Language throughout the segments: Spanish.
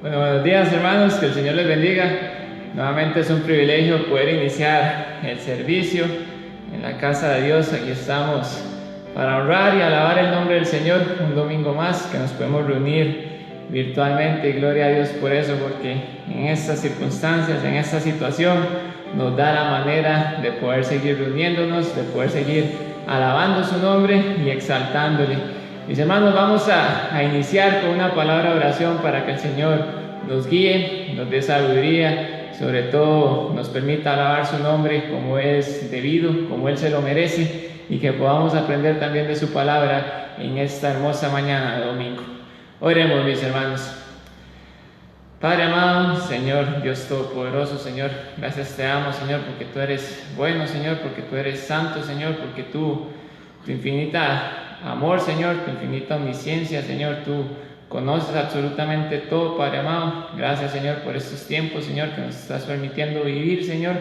Bueno, buenos días hermanos, que el Señor les bendiga. Nuevamente es un privilegio poder iniciar el servicio en la casa de Dios. Aquí estamos para honrar y alabar el nombre del Señor un domingo más que nos podemos reunir virtualmente. Y gloria a Dios por eso, porque en estas circunstancias, en esta situación, nos da la manera de poder seguir reuniéndonos, de poder seguir alabando su nombre y exaltándole. Mis hermanos, vamos a iniciar con una palabra de oración para que el Señor nos guíe, nos dé sabiduría, sobre todo nos permita alabar su nombre como es debido, como Él se lo merece, y que podamos aprender también de su palabra en esta hermosa mañana de domingo. Oremos, mis hermanos. Padre amado, Señor, Dios Todopoderoso, Señor, gracias te amo, Señor, porque tú eres bueno, Señor, porque tú eres santo, Señor, porque tu infinita amor, Señor, tu infinita omnisciencia, Señor, tú conoces absolutamente todo, Padre amado. Gracias, Señor, por estos tiempos, Señor, que nos estás permitiendo vivir, Señor.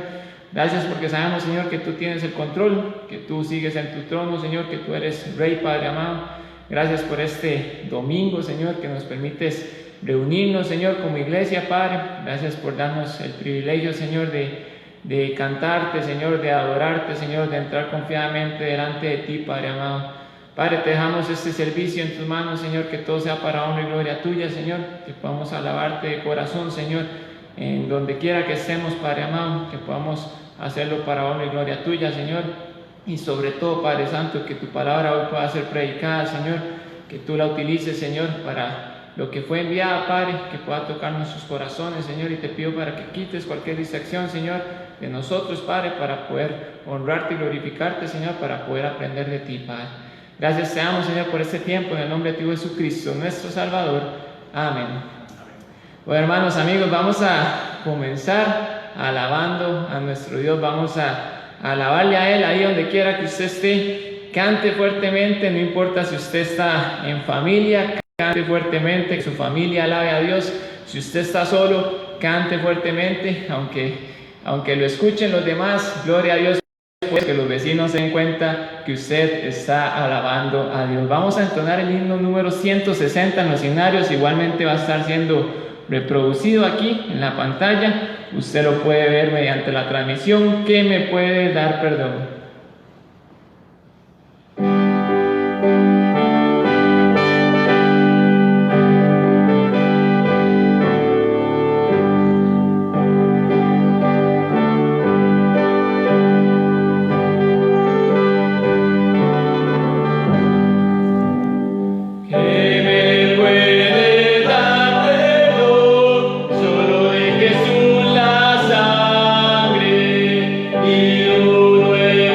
Gracias porque sabemos, Señor, que tú tienes el control, que tú sigues en tu trono, Señor, que tú eres Rey, Padre amado. Gracias por este domingo, Señor, que nos permites reunirnos, Señor, como iglesia, Padre. Gracias por darnos el privilegio, Señor, de cantarte, Señor, de adorarte, Señor, de entrar confiadamente delante de ti, Padre amado. Padre, te dejamos este servicio en tus manos, Señor, que todo sea para honra y gloria tuya, Señor, que podamos alabarte de corazón, Señor, en donde quiera que estemos, Padre amado, que podamos hacerlo para honra y gloria tuya, Señor, y sobre todo, Padre Santo, que tu palabra hoy pueda ser predicada, Señor, que tú la utilices, Señor, para lo que fue enviada, Padre, que pueda tocar nuestros corazones, Señor, y te pido para que quites cualquier distracción, Señor, de nosotros, Padre, para poder honrarte y glorificarte, Señor, para poder aprender de ti, Padre. Gracias te damos, Señor, por este tiempo, en el nombre de tu Jesucristo, nuestro Salvador. Amén. Bueno, hermanos, amigos, vamos a comenzar alabando a nuestro Dios. Vamos a alabarle a Él ahí donde quiera que usted esté. Cante fuertemente, no importa si usted está en familia, cante fuertemente, que su familia alabe a Dios. Si usted está solo, cante fuertemente, aunque lo escuchen los demás, gloria a Dios. Que los vecinos se den cuenta que usted está alabando a Dios. Vamos a entonar el himno número 160 en los himnarios. Igualmente va a estar siendo reproducido aquí en la pantalla. Usted lo puede ver mediante la transmisión. Que me puede dar perdón. Y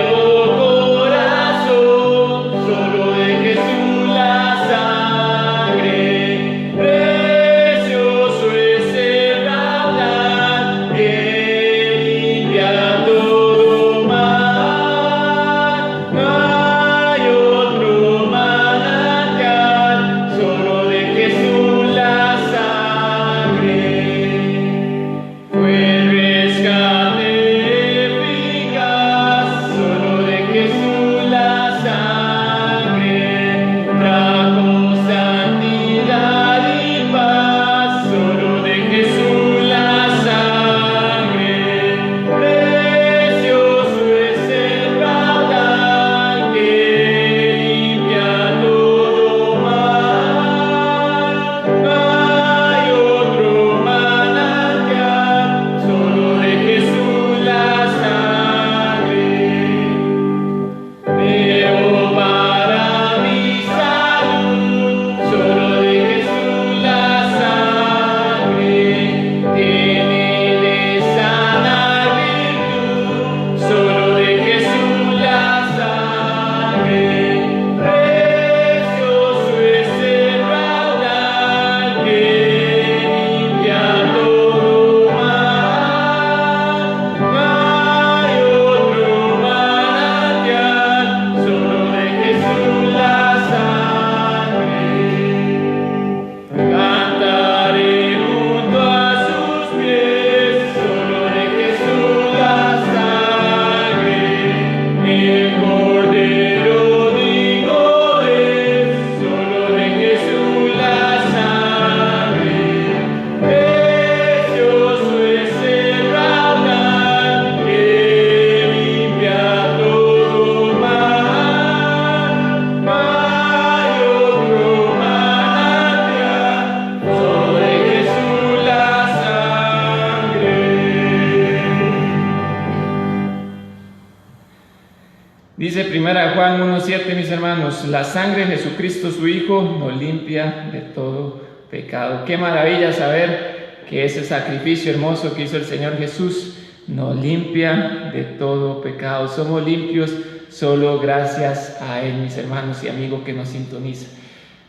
7, mis hermanos, la sangre de Jesucristo su Hijo nos limpia de todo pecado. Qué maravilla saber que ese sacrificio hermoso que hizo el Señor Jesús nos limpia de todo pecado. Somos limpios solo gracias a Él, mis hermanos y amigos que nos sintonizan.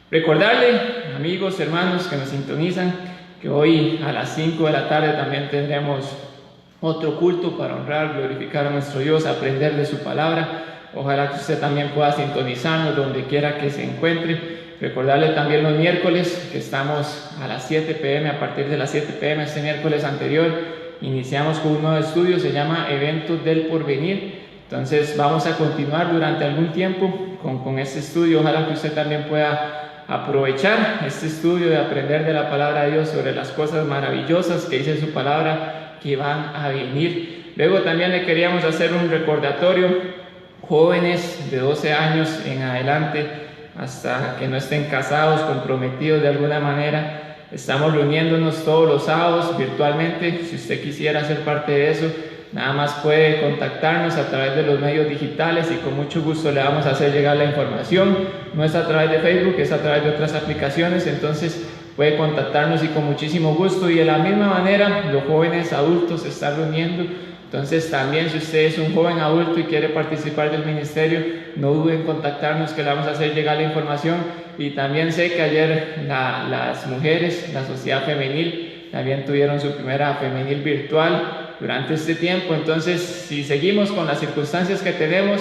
Recordarle, amigos, hermanos que nos sintonizan, que hoy a las 5 de la tarde también tendremos otro culto para honrar, glorificar a nuestro Dios, aprender de su palabra. Ojalá que usted también pueda sintonizarnos donde quiera que se encuentre. Recordarle también los miércoles que estamos a las 7 p.m. A partir de las 7 p.m. este miércoles anterior iniciamos con un nuevo estudio, se llama Eventos del Porvenir. Entonces vamos a continuar durante algún tiempo con este estudio. Ojalá que usted también pueda aprovechar este estudio de aprender de la palabra de Dios sobre las cosas maravillosas que dice su palabra que van a venir. Luego también le queríamos hacer un recordatorio: jóvenes de 12 años en adelante, hasta que no estén casados, comprometidos de alguna manera, estamos reuniéndonos todos los sábados virtualmente. Si usted quisiera ser parte de eso, nada más puede contactarnos a través de los medios digitales y con mucho gusto le vamos a hacer llegar la información. No es a través de Facebook, es a través de otras aplicaciones, entonces puede contactarnos y con muchísimo gusto. Y de la misma manera los jóvenes adultos se están reuniendo. Entonces también, si usted es un joven adulto y quiere participar del ministerio, no dude en contactarnos, que le vamos a hacer llegar la información. Y también sé que ayer las mujeres, la sociedad femenil, también tuvieron su primera femenil virtual durante este tiempo. Entonces, si seguimos con las circunstancias que tenemos,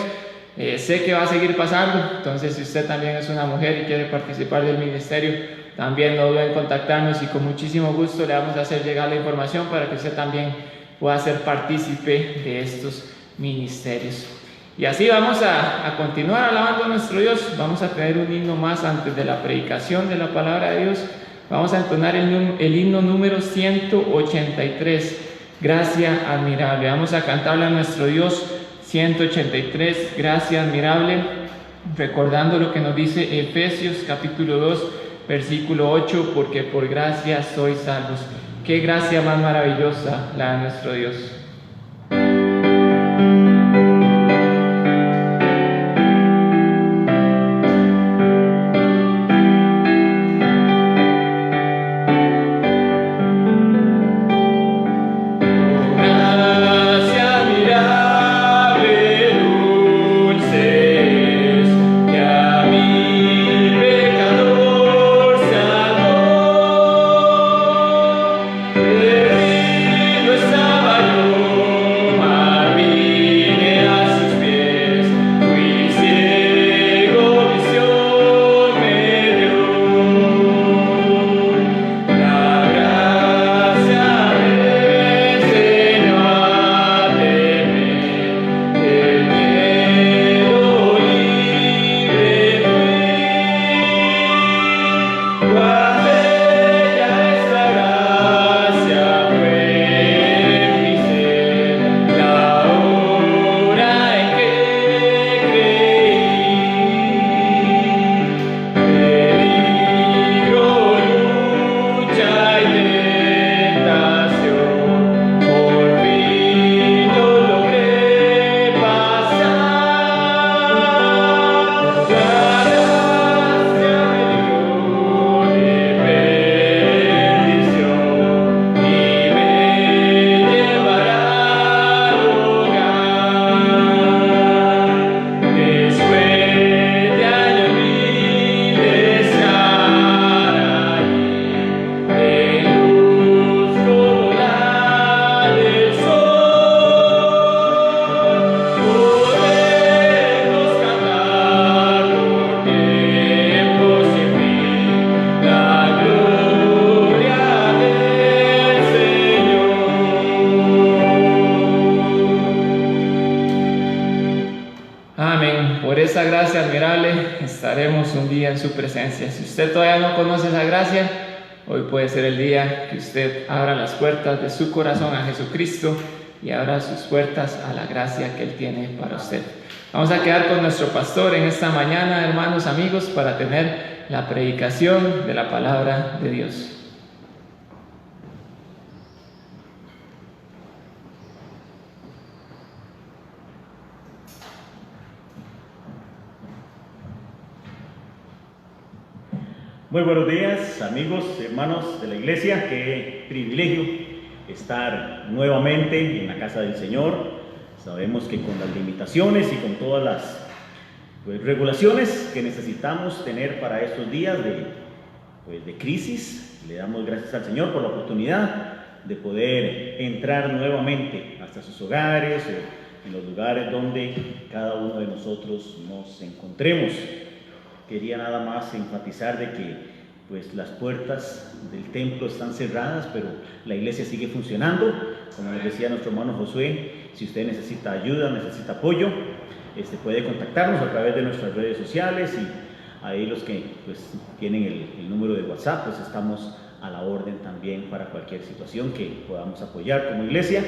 sé que va a seguir pasando. Entonces, si usted también es una mujer y quiere participar del ministerio, también no duden en contactarnos y con muchísimo gusto le vamos a hacer llegar la información para que usted también pueda ser partícipe de estos ministerios. Y así vamos a continuar alabando a nuestro Dios. Vamos a tener un himno más antes de la predicación de la palabra de Dios. Vamos a entonar el himno número 183, Gracia Admirable. Vamos a cantarle a nuestro Dios 183, Gracia Admirable, recordando lo que nos dice Efesios capítulo 2, versículo 8, porque por gracia sois salvos. Qué gracia más maravillosa la de nuestro Dios. Estaremos un día en su presencia. Si usted todavía no conoce esa gracia, hoy puede ser el día que usted abra las puertas de su corazón a Jesucristo y abra sus puertas a la gracia que Él tiene para usted. Vamos a quedar con nuestro pastor en esta mañana, hermanos, amigos, para tener la predicación de la palabra de Dios. Muy buenos días, amigos, hermanos de la iglesia. Qué privilegio estar nuevamente en la casa del Señor. Sabemos que con las limitaciones y con todas las regulaciones que necesitamos tener para estos días de crisis, le damos gracias al Señor por la oportunidad de poder entrar nuevamente hasta sus hogares o en los lugares donde cada uno de nosotros nos encontremos. Quería nada más enfatizar de que las puertas del templo están cerradas, pero la iglesia sigue funcionando. Como nos decía nuestro hermano Josué, si usted necesita ayuda, necesita apoyo, puede contactarnos a través de nuestras redes sociales, y ahí los que tienen el número de WhatsApp, estamos a la orden también para cualquier situación que podamos apoyar como iglesia.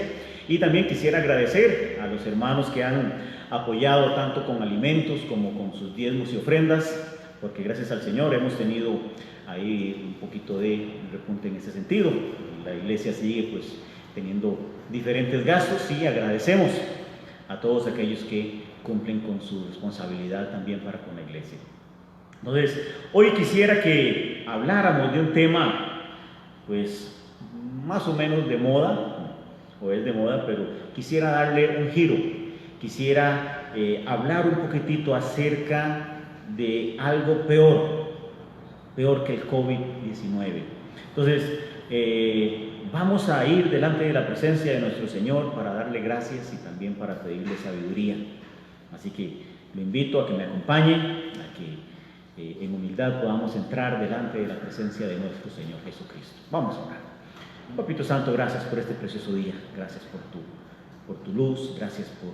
Y también quisiera agradecer a los hermanos que han apoyado tanto con alimentos como con sus diezmos y ofrendas, porque gracias al Señor hemos tenido ahí un poquito de repunte en ese sentido. La iglesia sigue teniendo diferentes gastos, y agradecemos a todos aquellos que cumplen con su responsabilidad también para con la iglesia. Entonces, hoy quisiera que habláramos de un tema más o menos de moda, o es de moda, pero quisiera darle un giro. Quisiera hablar un poquitito acerca de algo peor que el COVID-19. Entonces, vamos a ir delante de la presencia de nuestro Señor para darle gracias y también para pedirle sabiduría. Así que lo invito a que me acompañe, a que en humildad podamos entrar delante de la presencia de nuestro Señor Jesucristo. Vamos a orar. Papito Santo, gracias por este precioso día, gracias por tu luz, gracias por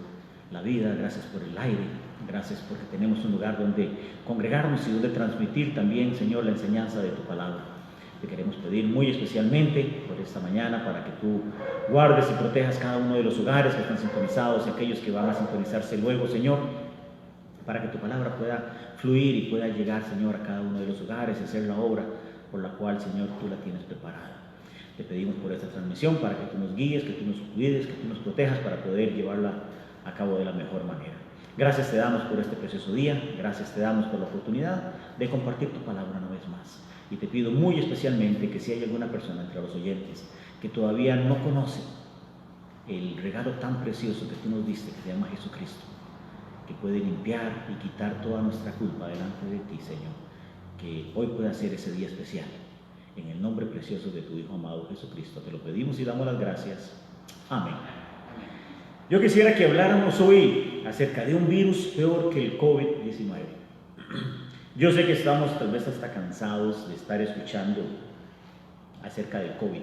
la vida, gracias por el aire, gracias porque tenemos un lugar donde congregarnos y donde transmitir también, Señor, la enseñanza de tu palabra. Te queremos pedir muy especialmente por esta mañana para que tú guardes y protejas cada uno de los hogares que están sintonizados y aquellos que van a sintonizarse luego, Señor, para que tu palabra pueda fluir y pueda llegar, Señor, a cada uno de los hogares y hacer la obra por la cual, Señor, tú la tienes preparada. Te pedimos por esta transmisión para que tú nos guíes, que tú nos cuides, que tú nos protejas para poder llevarla a cabo de la mejor manera. Gracias te damos por este precioso día, gracias te damos por la oportunidad de compartir tu palabra una vez más. Y te pido muy especialmente que si hay alguna persona entre los oyentes que todavía no conoce el regalo tan precioso que tú nos diste, que se llama Jesucristo, que puede limpiar y quitar toda nuestra culpa delante de ti, Señor, que hoy pueda ser ese día especial. En el nombre precioso de tu Hijo amado Jesucristo te lo pedimos y damos las gracias. Amén. Yo quisiera que habláramos hoy acerca de un virus peor que el COVID-19. Yo sé que estamos tal vez hasta cansados de estar escuchando acerca del COVID.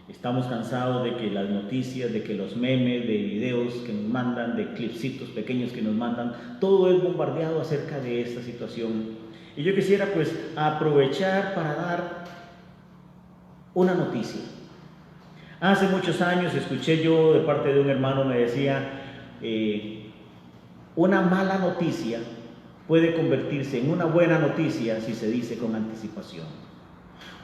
Estamos cansados de que las noticias, de que los memes, de videos que nos mandan, de clipsitos pequeños que nos mandan, todo es bombardeado acerca de esta situación. Y yo quisiera aprovechar para dar una noticia. Hace muchos años escuché yo de parte de un hermano, me decía, una mala noticia puede convertirse en una buena noticia si se dice con anticipación.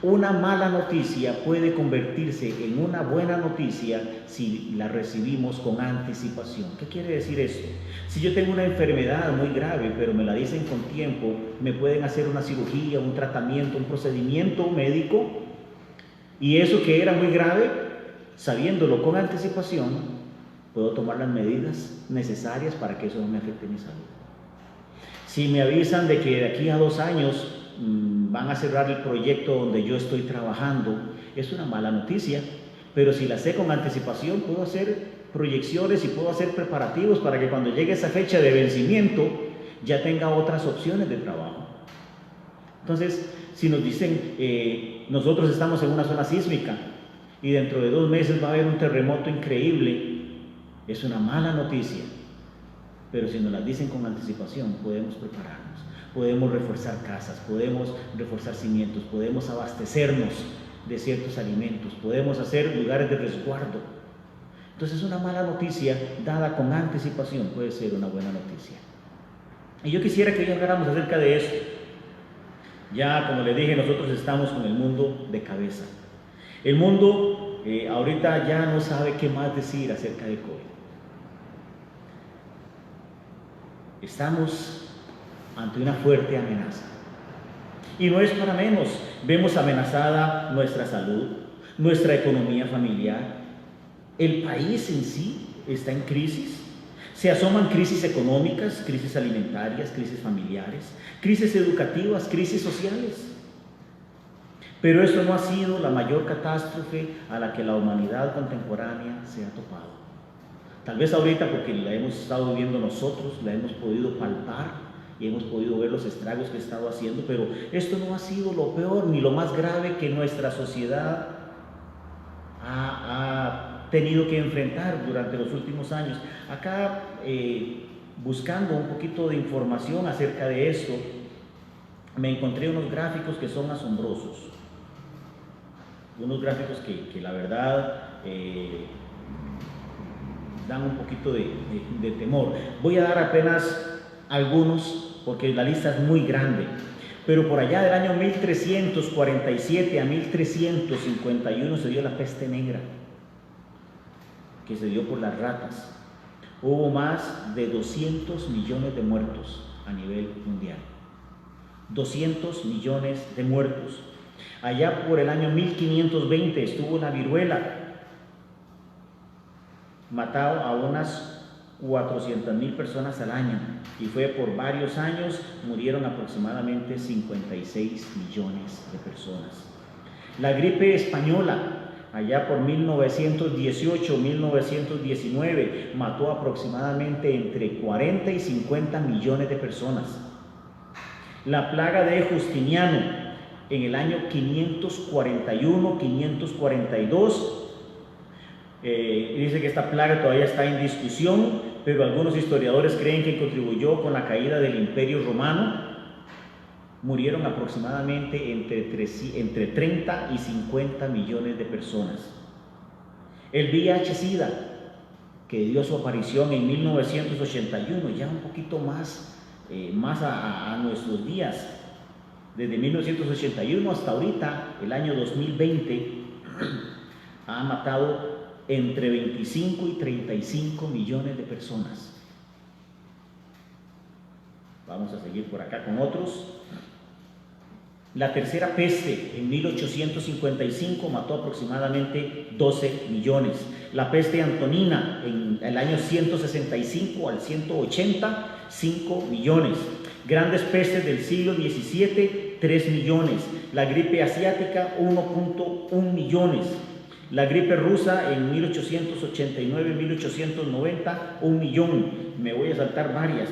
Una mala noticia puede convertirse en una buena noticia si la recibimos con anticipación. ¿Qué quiere decir esto? Si yo tengo una enfermedad muy grave, pero me la dicen con tiempo, me pueden hacer una cirugía, un tratamiento, un procedimiento médico, y eso que era muy grave, sabiéndolo con anticipación, puedo tomar las medidas necesarias para que eso no me afecte mi salud. Si me avisan de que de aquí a 2 años van a cerrar el proyecto donde yo estoy trabajando, es una mala noticia, pero si la sé con anticipación, puedo hacer proyecciones y puedo hacer preparativos para que cuando llegue esa fecha de vencimiento ya tenga otras opciones de trabajo. Entonces, si nos dicen, nosotros estamos en una zona sísmica y dentro de 2 meses va a haber un terremoto increíble, es una mala noticia, pero si nos las dicen con anticipación, podemos prepararnos, podemos reforzar casas, podemos reforzar cimientos, podemos abastecernos de ciertos alimentos, podemos hacer lugares de resguardo. Entonces, una mala noticia dada con anticipación puede ser una buena noticia. Y yo quisiera que hoy habláramos acerca de esto. Ya, como les dije, nosotros estamos con el mundo de cabeza. El mundo ahorita ya no sabe qué más decir acerca de COVID. Estamos ante una fuerte amenaza. Y no es para menos. Vemos amenazada nuestra salud, nuestra economía familiar. El país en sí está en crisis. Se asoman crisis económicas, crisis alimentarias, crisis familiares, crisis educativas, crisis sociales. Pero eso no ha sido la mayor catástrofe a la que la humanidad contemporánea se ha topado. Tal vez ahorita porque la hemos estado viviendo nosotros, la hemos podido palpar y hemos podido ver los estragos que ha estado haciendo, pero esto no ha sido lo peor ni lo más grave que nuestra sociedad ha tenido que enfrentar durante los últimos años. Acá, buscando un poquito de información acerca de esto, me encontré unos gráficos que son asombrosos. Unos gráficos que la verdad dan un poquito de temor. Voy a dar apenas algunos porque la lista es muy grande, pero por allá del año 1347 a 1351 se dio la peste negra, que se dio por las ratas. Hubo más de 200 millones de muertos a nivel mundial. 200 millones de muertos. Allá por el año 1520 estuvo la viruela, matado a unas 400,000 personas al año, y fue por varios años, murieron aproximadamente 56 millones de personas. La gripe española, allá por 1918-1919, mató aproximadamente entre 40 y 50 millones de personas. La plaga de Justiniano, en el año 541-542, dice que esta plaga todavía está en discusión, pero algunos historiadores creen que contribuyó con la caída del Imperio Romano. Murieron aproximadamente entre 30 y 50 millones de personas. El VIH-Sida, que dio su aparición en 1981, ya un poquito más a nuestros días. Desde 1981 hasta ahorita, el año 2020, ha matado entre 25 y 35 millones de personas. Vamos a seguir por acá con otros. La tercera peste en 1855 mató aproximadamente 12 millones. La peste antonina en el año 165 al 180, 5 millones. Grandes pestes del siglo XVII, 3 millones. La gripe asiática, 1.1 millones. La gripe rusa en 1889-1890, 1 millón. Me voy a saltar varias.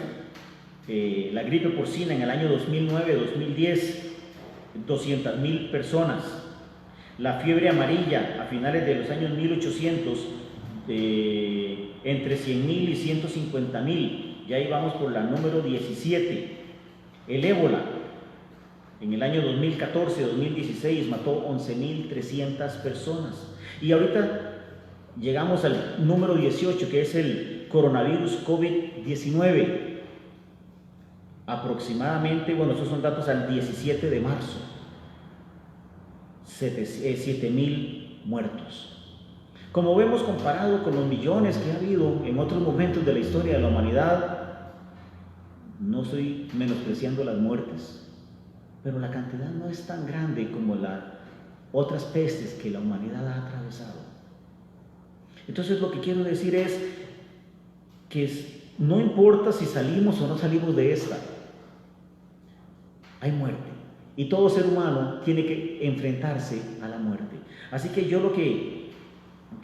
La gripe porcina en el año 2009-2010, 200,000 personas. La fiebre amarilla a finales de los años 1800, entre 100,000 y 150,000. Ya íbamos por la número 17. El ébola en el año 2014-2016 mató 11,300 personas. Y ahorita llegamos al número 18, que es el coronavirus COVID-19. Aproximadamente, bueno, esos son datos al 17 de marzo, 7,000 muertos. Como vemos, comparado con los millones que ha habido en otros momentos de la historia de la humanidad, no estoy menospreciando las muertes, pero la cantidad no es tan grande como las otras pestes que la humanidad ha atravesado. Entonces, lo que quiero decir es que no importa si salimos o no salimos de esta, hay muerte. Y todo ser humano tiene que enfrentarse a la muerte. Así que yo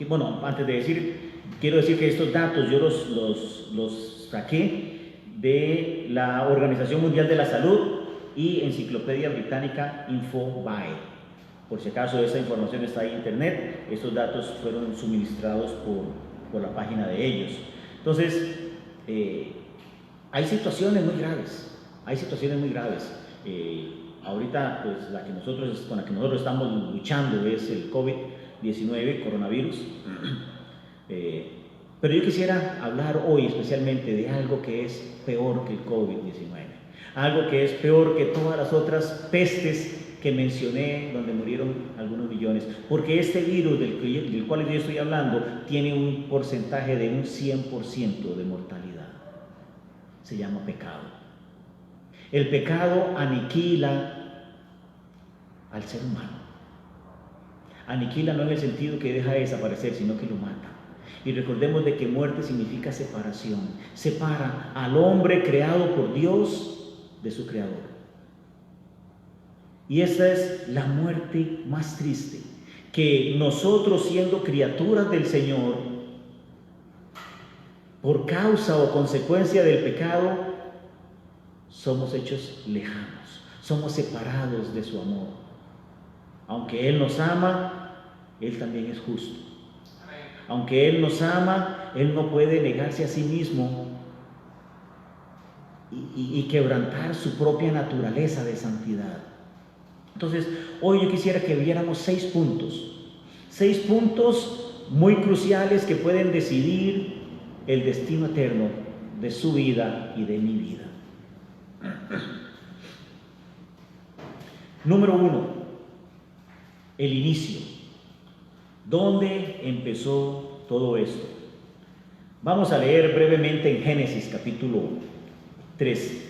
bueno, antes de decir, quiero decir que estos datos yo los saqué de la Organización Mundial de la Salud y Enciclopedia Británica Infobae. Por si acaso esa información está en internet, estos datos fueron suministrados por la página de ellos. Entonces, hay situaciones muy graves, ahorita, pues, con la que nosotros estamos luchando es el COVID-19, coronavirus. Pero yo quisiera hablar hoy especialmente de algo que es peor que el COVID-19, algo que es peor que todas las otras pestes que mencioné, donde murieron algunos millones, porque este virus del cual yo estoy hablando tiene un porcentaje de un 100% de mortalidad. Se llama pecado. El pecado aniquila al ser humano. Aniquila no en el sentido que deja de desaparecer, sino que lo mata. Y recordemos de que muerte significa separación. Separa al hombre creado por Dios de su creador. Y esa es la muerte más triste, que nosotros, siendo criaturas del Señor, por causa o consecuencia del pecado, somos hechos lejanos, somos separados de su amor. Aunque Él nos ama, Él también es justo. Aunque Él nos ama, Él no puede negarse a sí mismo y quebrantar su propia naturaleza de santidad. Entonces, hoy yo quisiera que viéramos 6 puntos muy cruciales que pueden decidir el destino eterno de su vida y de mi vida. Número 1, el inicio. ¿Dónde empezó todo esto? Vamos a leer brevemente en Génesis capítulo 3.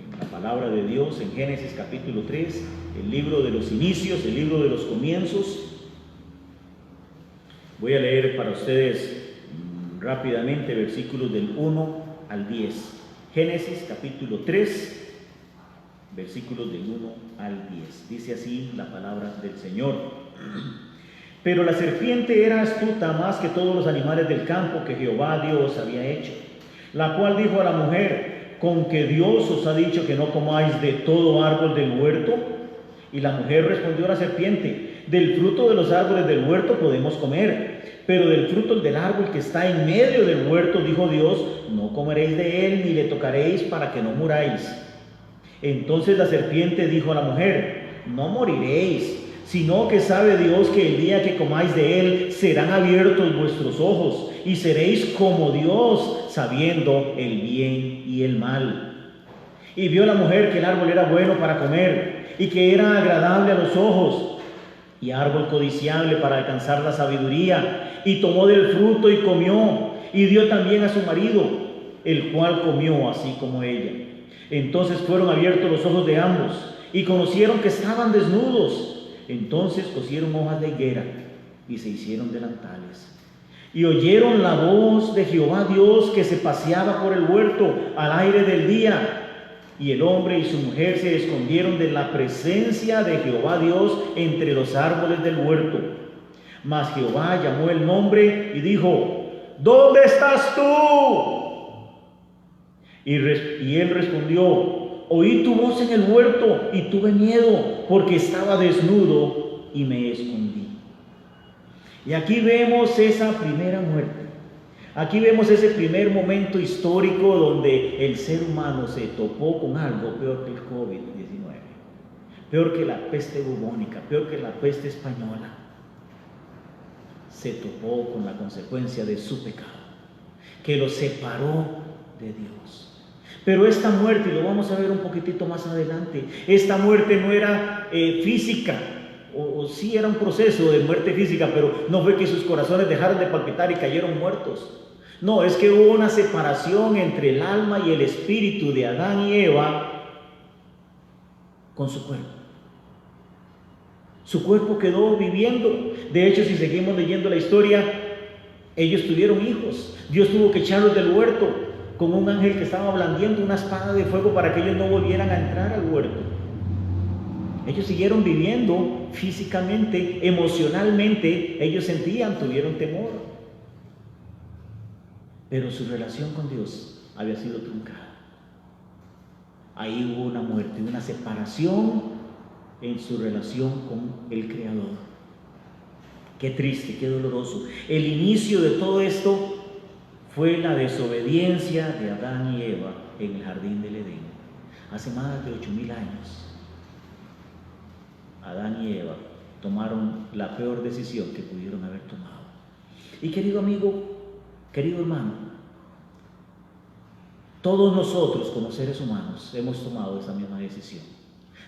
En la palabra de Dios, en Génesis capítulo 3, el libro de los inicios, el libro de los comienzos. Voy a leer para ustedes rápidamente versículos del 1 al 10. Génesis capítulo 3, versículos del 1 al 10. Dice así la palabra del Señor. Pero la serpiente era astuta más que todos los animales del campo que Jehová Dios había hecho, la cual dijo a la mujer: ¿con que Dios os ha dicho que no comáis de todo árbol del huerto? Y la mujer respondió a la serpiente: del fruto de los árboles del huerto podemos comer, pero del fruto del árbol que está en medio del huerto, dijo Dios, no comeréis de él ni le tocaréis para que no muráis. Entonces la serpiente dijo a la mujer: no moriréis, sino que sabe Dios que el día que comáis de él serán abiertos vuestros ojos y seréis como Dios, sabiendo el bien y el mal. Y vio la mujer que el árbol era bueno para comer y que era agradable a los ojos y árbol codiciable para alcanzar la sabiduría, y tomó del fruto y comió, y dio también a su marido, el cual comió así como ella. Entonces fueron abiertos los ojos de ambos y conocieron que estaban desnudos. Entonces cosieron hojas de higuera y se hicieron delantales. Y oyeron la voz de Jehová Dios que se paseaba por el huerto al aire del día. Y el hombre y su mujer se escondieron de la presencia de Jehová Dios entre los árboles del huerto. Mas Jehová llamó el nombre y dijo: ¿dónde estás tú? Y él respondió: oí tu voz en el huerto y tuve miedo, porque estaba desnudo y me escondí. Y aquí vemos esa primera muerte. Aquí vemos ese primer momento histórico donde el ser humano se topó con algo peor que el COVID-19, peor que la peste bubónica, peor que la peste española. Se topó con la consecuencia de su pecado, que lo separó de Dios. Pero esta muerte, y lo vamos a ver un poquitito más adelante, esta muerte no era física, o sí era un proceso de muerte física, pero no fue que sus corazones dejaron de palpitar y cayeron muertos. No, es que hubo una separación entre el alma y el espíritu de Adán y Eva con su cuerpo. Su cuerpo quedó viviendo. De hecho, si seguimos leyendo la historia, ellos tuvieron hijos. Dios tuvo que echarlos del huerto con un ángel que estaba blandiendo una espada de fuego para que ellos no volvieran a entrar al huerto. Ellos siguieron viviendo físicamente, emocionalmente, ellos sentían, tuvieron temor. Pero su relación con Dios había sido truncada. Ahí hubo una muerte, una separación en su relación con el Creador. Qué triste, qué doloroso. El inicio de todo esto fue la desobediencia de Adán y Eva en el jardín del Edén. Hace más de 8,000 años, Adán y Eva tomaron la peor decisión que pudieron haber tomado. Y querido amigo, querido hermano, todos nosotros como seres humanos hemos tomado esa misma decisión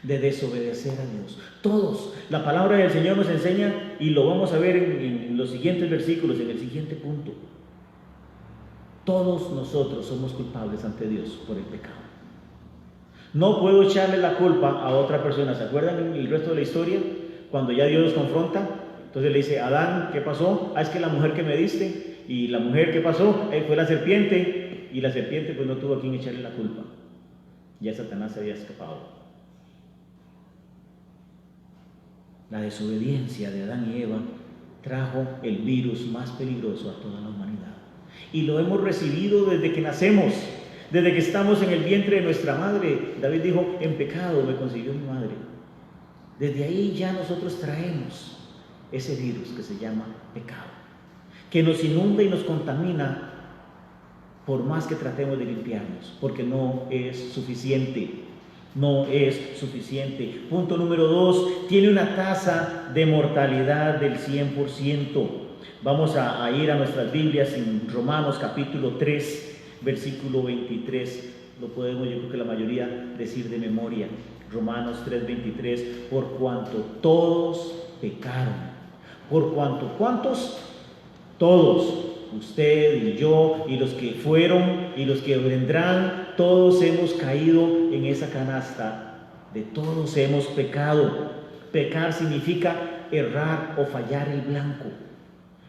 de desobedecer a Dios. Todos. La palabra del Señor nos enseña, y lo vamos a ver en los siguientes versículos, en el siguiente punto. Todos nosotros somos culpables ante Dios por el pecado. No puedo echarle la culpa a otra persona. ¿Se acuerdan el resto de la historia? Cuando ya Dios los confronta, entonces le dice, Adán, ¿qué pasó? Es que la mujer que me diste. Y la mujer, ¿qué pasó? Fue la serpiente. Y la serpiente pues no tuvo a quien echarle la culpa. Ya Satanás se había escapado. La desobediencia de Adán y Eva trajo el virus más peligroso a toda la humanidad. Y lo hemos recibido desde que nacemos, desde que estamos en el vientre de nuestra madre. David dijo, en pecado me concibió mi madre. Desde ahí ya nosotros traemos ese virus que se llama pecado, que nos inunda y nos contamina por más que tratemos de limpiarnos, porque no es suficiente. No es suficiente. Punto número 2, tiene una tasa de mortalidad del 100%. Vamos a ir a nuestras Biblias en Romanos capítulo 3, versículo 23. Lo podemos, yo creo que la mayoría, decir de memoria. Romanos 3, 23. Por cuanto todos pecaron. Por cuanto, ¿cuántos? Todos. Usted y yo y los que fueron y los que vendrán, todos hemos caído en esa canasta. De todos hemos pecado. Pecar significa errar o fallar el blanco.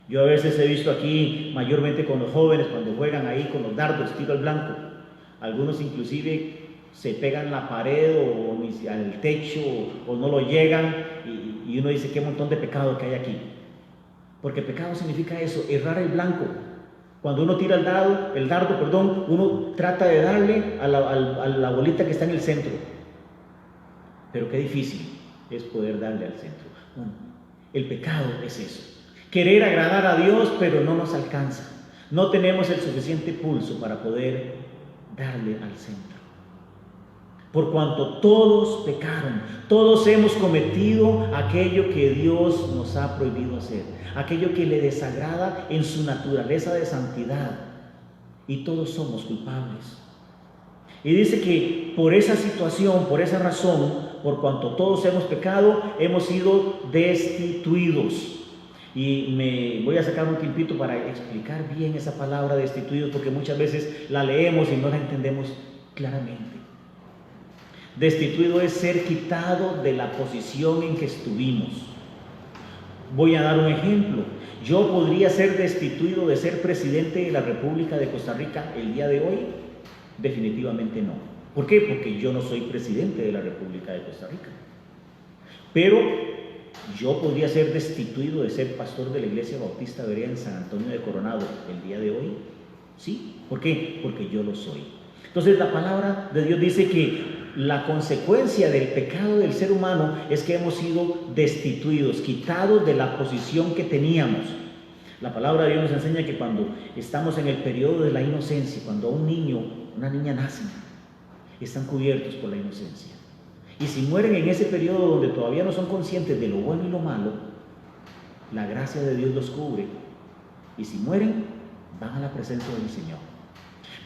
Yo a veces he visto aquí, mayormente con los jóvenes, cuando juegan ahí con los dardos, tiro al blanco. Algunos inclusive se pegan la pared o al techo o no lo llegan y uno dice, qué montón de pecado que hay aquí. Porque pecado significa eso, errar el blanco. Cuando uno tira el dardo, uno trata de darle a la bolita que está en el centro. Pero qué difícil es poder darle al centro. Bueno, el pecado es eso. Querer agradar a Dios, pero no nos alcanza. No tenemos el suficiente pulso para poder darle al centro. Por cuanto todos pecaron, todos hemos cometido aquello que Dios nos ha prohibido hacer, aquello que le desagrada en su naturaleza de santidad, y todos somos culpables. Y dice que por esa situación, por esa razón, por cuanto todos hemos pecado, hemos sido destituidos. Y me voy a sacar un tiempito para explicar bien esa palabra destituidos, porque muchas veces la leemos y no la entendemos claramente. Destituido es ser quitado de la posición en que estuvimos. Voy a dar un ejemplo. ¿Yo podría ser destituido de ser presidente de la República de Costa Rica el día de hoy? Definitivamente no. ¿Por qué? Porque yo no soy presidente de la República de Costa Rica. Pero yo podría ser destituido de ser pastor de la Iglesia Bautista Berea en San Antonio de Coronado el día de hoy. ¿Sí? ¿Por qué? Porque yo lo soy. Entonces la palabra de Dios dice que la consecuencia del pecado del ser humano es que hemos sido destituidos, quitados de la posición que teníamos. La palabra de Dios nos enseña que cuando estamos en el periodo de la inocencia, cuando un niño, una niña nacen, están cubiertos por la inocencia. Y si mueren en ese periodo donde todavía no son conscientes de lo bueno y lo malo, la gracia de Dios los cubre. Y si mueren, van a la presencia del Señor.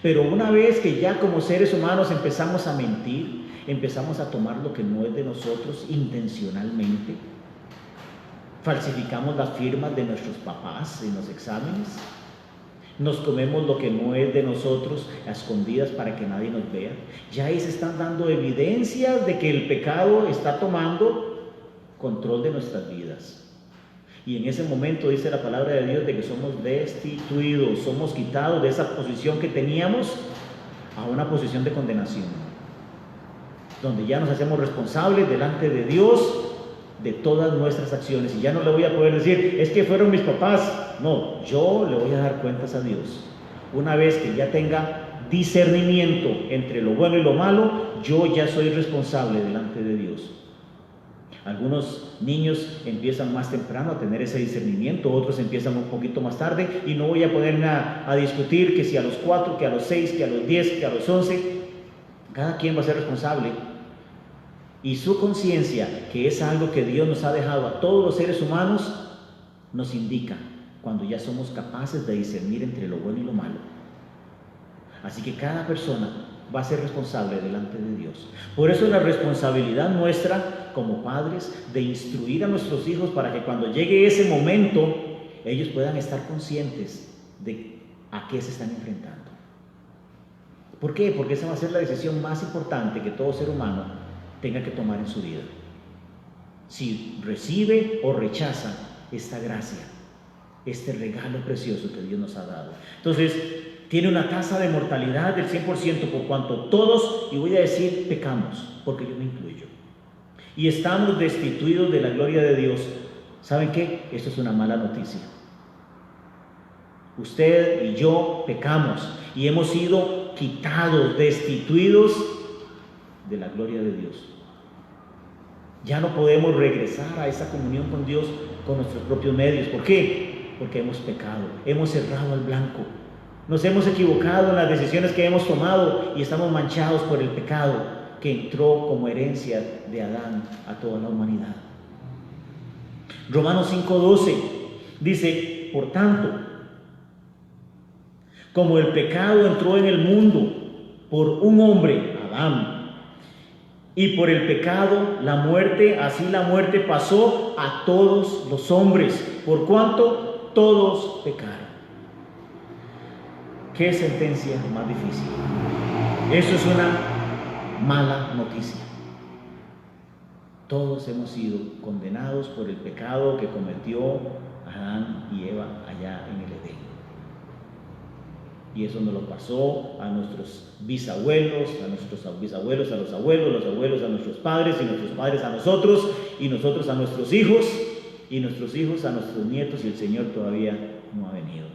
Pero una vez que ya como seres humanos empezamos a mentir, empezamos a tomar lo que no es de nosotros intencionalmente, falsificamos las firmas de nuestros papás en los exámenes, nos comemos lo que no es de nosotros a escondidas para que nadie nos vea, ya ahí se están dando evidencias de que el pecado está tomando control de nuestras vidas. Y en ese momento dice la palabra de Dios de que somos destituidos, somos quitados de esa posición que teníamos a una posición de condenación, donde ya nos hacemos responsables delante de Dios de todas nuestras acciones. Y ya no le voy a poder decir, es que fueron mis papás. No, yo le voy a dar cuentas a Dios. Una vez que ya tenga discernimiento entre lo bueno y lo malo, yo ya soy responsable delante de Dios. Algunos niños empiezan más temprano a tener ese discernimiento, otros empiezan un poquito más tarde, y no voy a ponerme a discutir que si a los 4, que a los 6, que a los 10, que a los 11, cada quien va a ser responsable. Y su conciencia, que es algo que Dios nos ha dejado a todos los seres humanos, nos indica cuando ya somos capaces de discernir entre lo bueno y lo malo. Así que cada persona va a ser responsable delante de Dios. Por eso es la responsabilidad nuestra como padres de instruir a nuestros hijos para que cuando llegue ese momento ellos puedan estar conscientes de a qué se están enfrentando. ¿Por qué? Porque esa va a ser la decisión más importante que todo ser humano tenga que tomar en su vida. Si recibe o rechaza esta gracia, este regalo precioso que Dios nos ha dado. Entonces, tiene una tasa de mortalidad del 100% por cuanto todos, y voy a decir pecamos, porque yo me incluyo, y estamos destituidos de la gloria de Dios. ¿Saben qué? Esto es una mala noticia. Usted y yo pecamos y hemos sido quitados, destituidos de la gloria de Dios. Ya no podemos regresar a esa comunión con Dios con nuestros propios medios. ¿Por qué? Porque hemos pecado, hemos cerrado al blanco, nos hemos equivocado en las decisiones que hemos tomado y estamos manchados por el pecado que entró como herencia de Adán a toda la humanidad. Romanos 5:12 dice: por tanto, como el pecado entró en el mundo por un hombre, Adán, y por el pecado la muerte, así la muerte pasó a todos los hombres, por cuanto todos pecaron. ¿Qué sentencia más difícil? Eso es una mala noticia. Todos hemos sido condenados por el pecado que cometió Adán y Eva allá en el Edén. Y eso nos lo pasó a nuestros bisabuelos, a nuestros bisabuelos, a los abuelos a nuestros padres, y nuestros padres a nosotros, y nosotros a nuestros hijos, y nuestros hijos a nuestros nietos, y el Señor todavía no ha venido.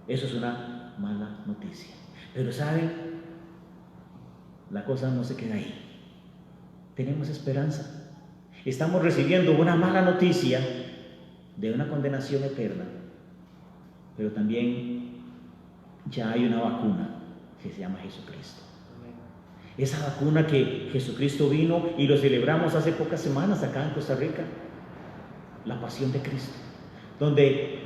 Eso es una mala noticia. Pero ¿saben? La cosa no se queda ahí. Tenemos esperanza. Estamos recibiendo una mala noticia de una condenación eterna, pero también ya hay una vacuna que se llama Jesucristo. Esa vacuna que Jesucristo vino y lo celebramos hace pocas semanas acá en Costa Rica, la pasión de Cristo, donde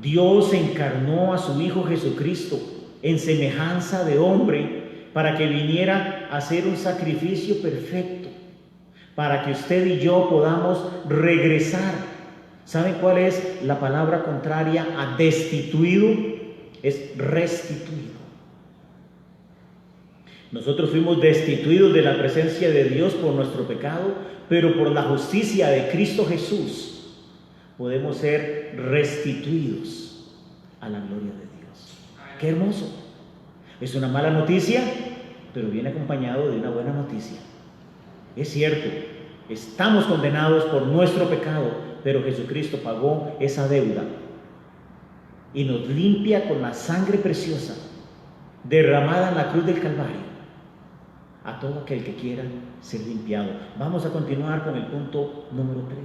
Dios encarnó a su Hijo Jesucristo en semejanza de hombre para que viniera a hacer un sacrificio perfecto, para que usted y yo podamos regresar. ¿Saben cuál es la palabra contraria a destituido? Es restituido. Nosotros fuimos destituidos de la presencia de Dios por nuestro pecado, pero por la justicia de Cristo Jesús podemos ser restituidos a la gloria de Dios. ¡Qué hermoso! Es una mala noticia, pero viene acompañado de una buena noticia. Es cierto, estamos condenados por nuestro pecado, pero Jesucristo pagó esa deuda y nos limpia con la sangre preciosa derramada en la cruz del Calvario a todo aquel que quiera ser limpiado. Vamos a continuar con el punto número 3.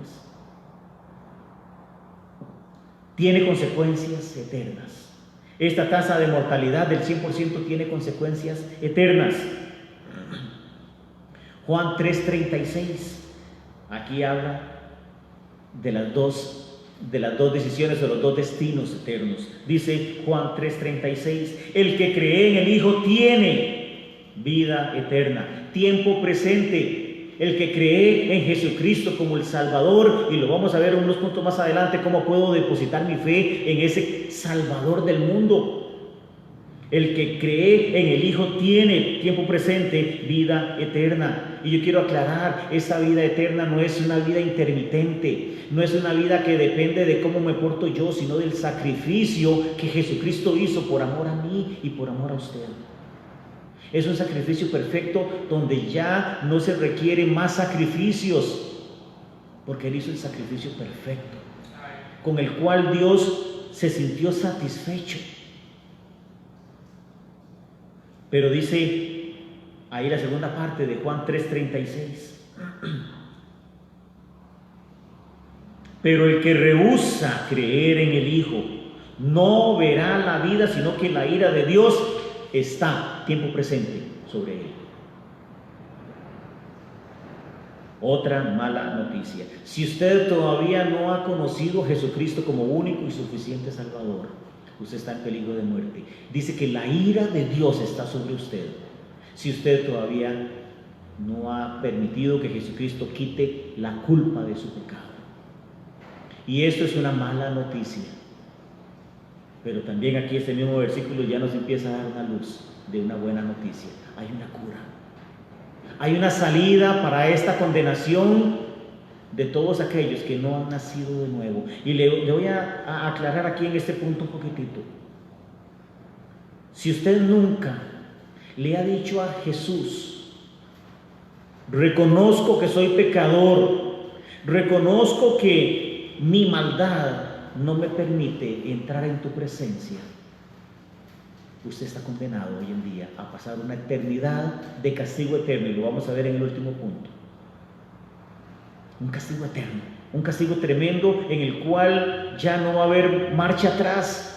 Tiene consecuencias eternas. Esta tasa de mortalidad del 100% tiene consecuencias eternas. Juan 3:36, aquí habla de las dos decisiones o los dos destinos eternos. Dice Juan 3:36: el que cree en el Hijo tiene vida eterna, tiempo presente. El que cree en Jesucristo como el Salvador, y lo vamos a ver unos puntos más adelante, cómo puedo depositar mi fe en ese Salvador del mundo. El que cree en el Hijo tiene tiempo presente, vida eterna. Y yo quiero aclarar, esa vida eterna no es una vida intermitente, no es una vida que depende de cómo me porto yo, sino del sacrificio que Jesucristo hizo por amor a mí y por amor a usted. Es un sacrificio perfecto donde ya no se requieren más sacrificios, porque Él hizo el sacrificio perfecto, con el cual Dios se sintió satisfecho. Pero dice ahí la segunda parte de Juan 3:36: pero el que rehúsa creer en el Hijo no verá la vida, sino que la ira de Dios está, tiempo presente, sobre él. Otra mala noticia: si usted todavía no ha conocido a Jesucristo como único y suficiente Salvador, usted está en peligro de muerte. Dice que la ira de Dios está sobre usted si usted todavía no ha permitido que Jesucristo quite la culpa de su pecado. Y esto es una mala noticia. Pero también aquí este mismo versículo ya nos empieza a dar una luz. de una buena noticia. Hay una cura. Hay una salida para esta condenación de todos aquellos que no han nacido de nuevo. Y le voy a aclarar aquí en este punto un poquitito. Si usted nunca le ha dicho a Jesús: reconozco que soy pecador, reconozco que mi maldad no me permite entrar en tu presencia, usted está condenado hoy en día a pasar una eternidad de castigo eterno, y lo vamos a ver en el último punto. Un castigo eterno, un castigo tremendo en el cual ya no va a haber marcha atrás.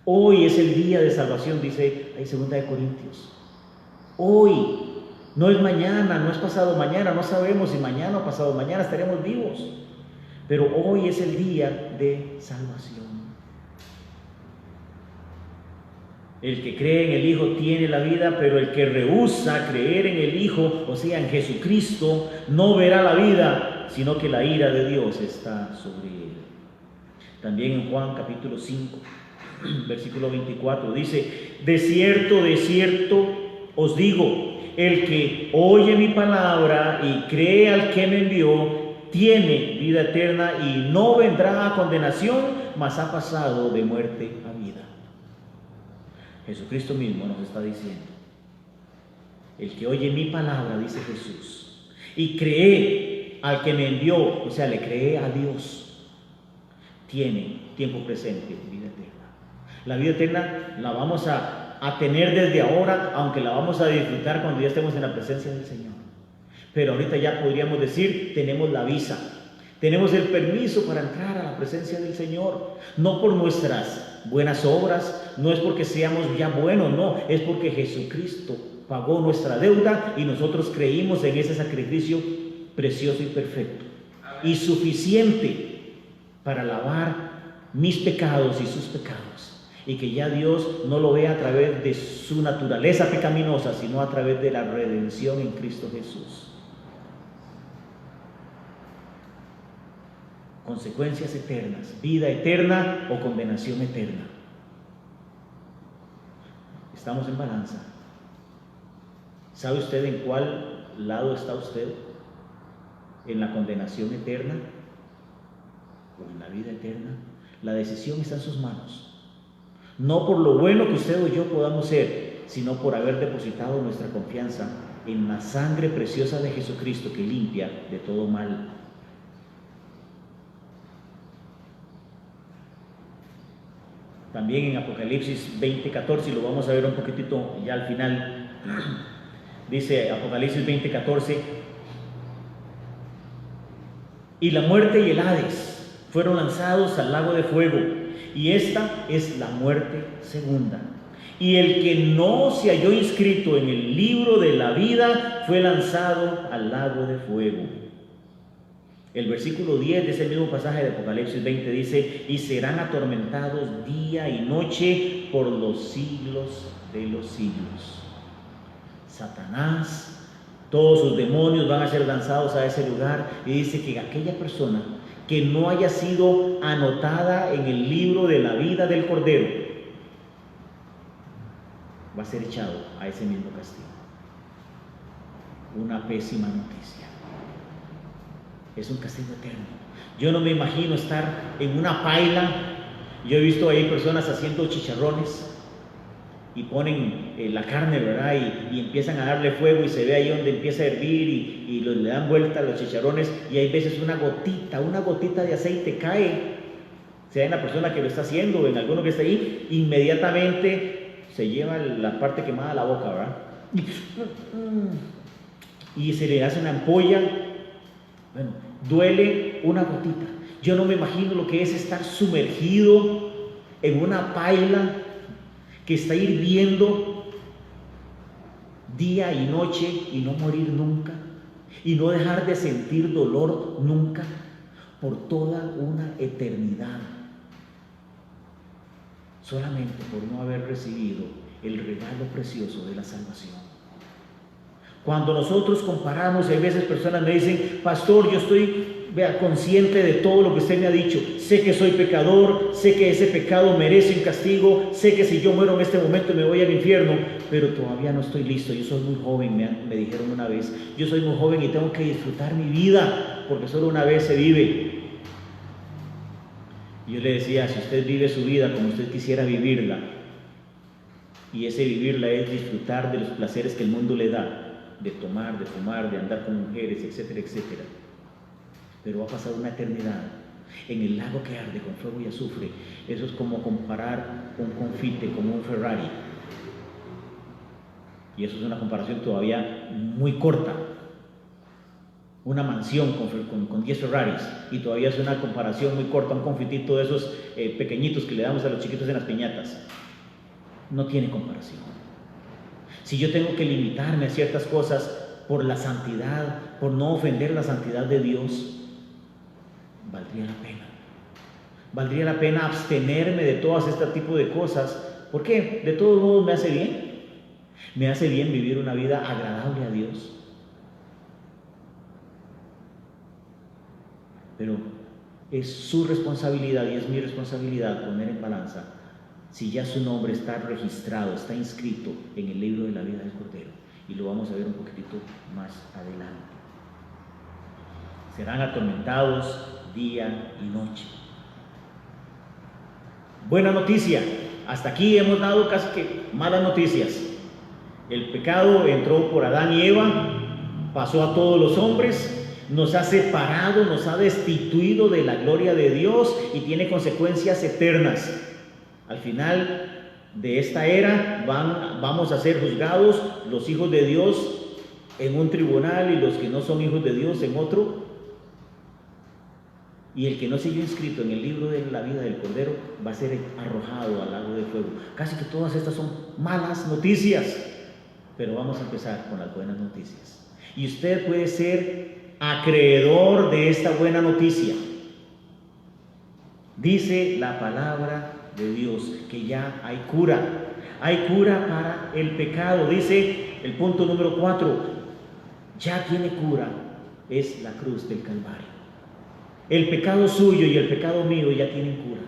Hoy es el día de salvación, dice ahí 2 de Corintios. Hoy, no es mañana, no es pasado mañana, no sabemos si mañana o pasado mañana estaremos vivos, pero hoy es el día de salvación. El que cree en el Hijo tiene la vida, pero el que rehúsa creer en el Hijo, o sea, en Jesucristo, no verá la vida, sino que la ira de Dios está sobre él. También en Juan capítulo 5, versículo 24, dice: de cierto os digo, el que oye mi palabra y cree al que me envió, tiene vida eterna y no vendrá a condenación, mas ha pasado de muerte a vida. Jesucristo mismo nos está diciendo: el que oye mi palabra, dice Jesús, y cree al que me envió, o sea, le cree a Dios, tiene tiempo presente vida eterna. La vida eterna la vamos a tener desde ahora, aunque la vamos a disfrutar cuando ya estemos en la presencia del Señor. Pero ahorita ya podríamos decir, tenemos la visa, tenemos el permiso para entrar a la presencia del Señor, no por nuestras buenas obras, no es porque seamos ya buenos, no, es porque Jesucristo pagó nuestra deuda y nosotros creímos en ese sacrificio precioso y perfecto y suficiente para lavar mis pecados y sus pecados, y que ya Dios no lo vea a través de su naturaleza pecaminosa, sino a través de la redención en Cristo Jesús. Consecuencias eternas, vida eterna o condenación eterna. Estamos en balanza. ¿Sabe usted en cuál lado está usted? ¿En la condenación eterna o en la vida eterna? La decisión está en sus manos. No por lo bueno que usted o yo podamos ser, sino por haber depositado nuestra confianza en la sangre preciosa de Jesucristo que limpia de todo mal. También en Apocalipsis 20:14, y lo vamos a ver un poquitito ya al final, dice Apocalipsis 20:14: y la muerte y el Hades fueron lanzados al lago de fuego, y esta es la muerte segunda. Y el que no se halló inscrito en el libro de la vida fue lanzado al lago de fuego. El versículo 10 de ese mismo pasaje de Apocalipsis 20 dice: y serán atormentados día y noche por los siglos de los siglos. Satanás, todos sus demonios van a ser lanzados a ese lugar, y dice que aquella persona que no haya sido anotada en el libro de la vida del Cordero va a ser echado a ese mismo castigo. Una pésima noticia. Es un castigo eterno. Yo no me imagino estar en una paila. Yo he visto ahí personas haciendo chicharrones y ponen la carne, ¿verdad? Y empiezan a darle fuego, y se ve ahí donde empieza a hervir, y le dan vuelta a los chicharrones, y hay veces una gotita de aceite cae, sea en la persona que lo está haciendo o en alguno que está ahí, inmediatamente se lleva la parte quemada a la boca, ¿verdad? Y se le hace una ampolla. Bueno, duele una gotita. Yo no me imagino lo que es estar sumergido en una paila que está hirviendo día y noche y no morir nunca, y no dejar de sentir dolor nunca por toda una eternidad, solamente por no haber recibido el regalo precioso de la salvación. Cuando nosotros comparamos, hay veces personas me dicen: pastor, yo estoy consciente de todo lo que usted me ha dicho, sé que soy pecador, sé que ese pecado merece un castigo, sé que si yo muero en este momento me voy al infierno, pero todavía no estoy listo, yo soy muy joven, me dijeron una vez, yo soy muy joven y tengo que disfrutar mi vida, porque solo una vez se vive. Y yo le decía, si usted vive su vida como usted quisiera vivirla, y ese vivirla es disfrutar de los placeres que el mundo le da, de tomar, de fumar, de andar con mujeres, etcétera, etcétera, pero va a pasar una eternidad en el lago que arde con fuego y azufre. Eso es como comparar un confite con un Ferrari, y eso es una comparación todavía muy corta. Una mansión con 10 Ferraris, y todavía es una comparación muy corta, un confitito de esos pequeñitos que le damos a los chiquitos en las piñatas. No tiene comparación. Si yo tengo que limitarme a ciertas cosas por la santidad, por no ofender la santidad de Dios, valdría la pena. Valdría la pena abstenerme de todas este tipo de cosas. ¿Por qué? De todos modos me hace bien. Me hace bien vivir una vida agradable a Dios. Pero es su responsabilidad y es mi responsabilidad poner en balanza si ya su nombre está registrado, está inscrito en el libro de la vida del Cordero. Y lo vamos a ver un poquitito más adelante. Serán atormentados día y noche. Buena noticia. Hasta aquí hemos dado casi que malas noticias. El pecado entró por Adán y Eva, pasó a todos los hombres, nos ha separado, nos ha destituido de la gloria de Dios y tiene consecuencias eternas. Al final de esta era vamos a ser juzgados los hijos de Dios en un tribunal y los que no son hijos de Dios en otro. Y el que no siguió inscrito en el libro de la vida del Cordero va a ser arrojado al lago de fuego. Casi que todas estas son malas noticias, pero vamos a empezar con las buenas noticias. Y usted puede ser acreedor de esta buena noticia. Dice la palabra de Dios que ya hay cura para el pecado. Dice el punto número 4, ya tiene cura, es la cruz del Calvario. El pecado suyo y el pecado mío ya tienen cura.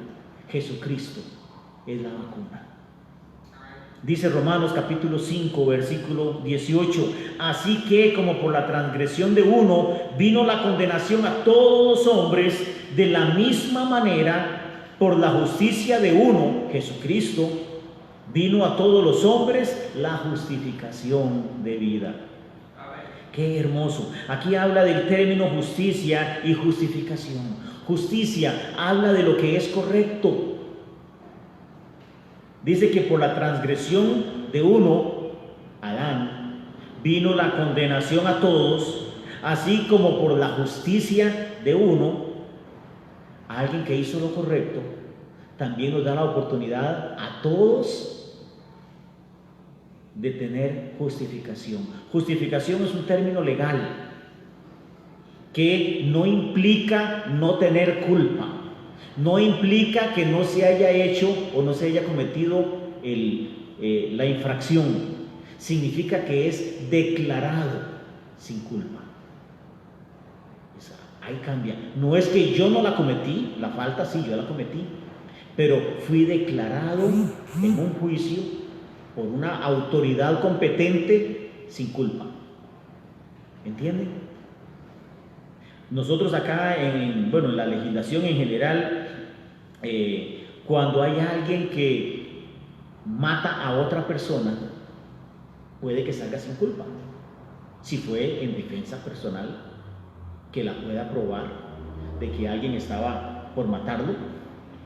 Jesucristo es la vacuna. Dice Romanos capítulo 5, versículo 18, así que como por la transgresión de uno vino la condenación a todos los hombres, de la misma manera por la justicia de uno, Jesucristo, vino a todos los hombres la justificación de vida. Qué hermoso. Aquí habla del término justicia y justificación. Justicia habla de lo que es correcto. Dice que por la transgresión de uno, Adán, vino la condenación a todos, así como por la justicia de uno, alguien que hizo lo correcto, también nos da la oportunidad a todos de tener justificación. Justificación es un término legal que no implica no tener culpa, no implica que no se haya hecho o no se haya cometido la infracción. Significa que es declarado sin culpa. Ahí cambia. No es que yo no la cometí, la falta sí, yo la cometí, pero fui declarado en un juicio por una autoridad competente sin culpa. ¿Entienden? Nosotros acá en la legislación en general, cuando hay alguien que mata a otra persona, puede que salga sin culpa. Si fue en defensa personal, que la pueda probar de que alguien estaba por matarlo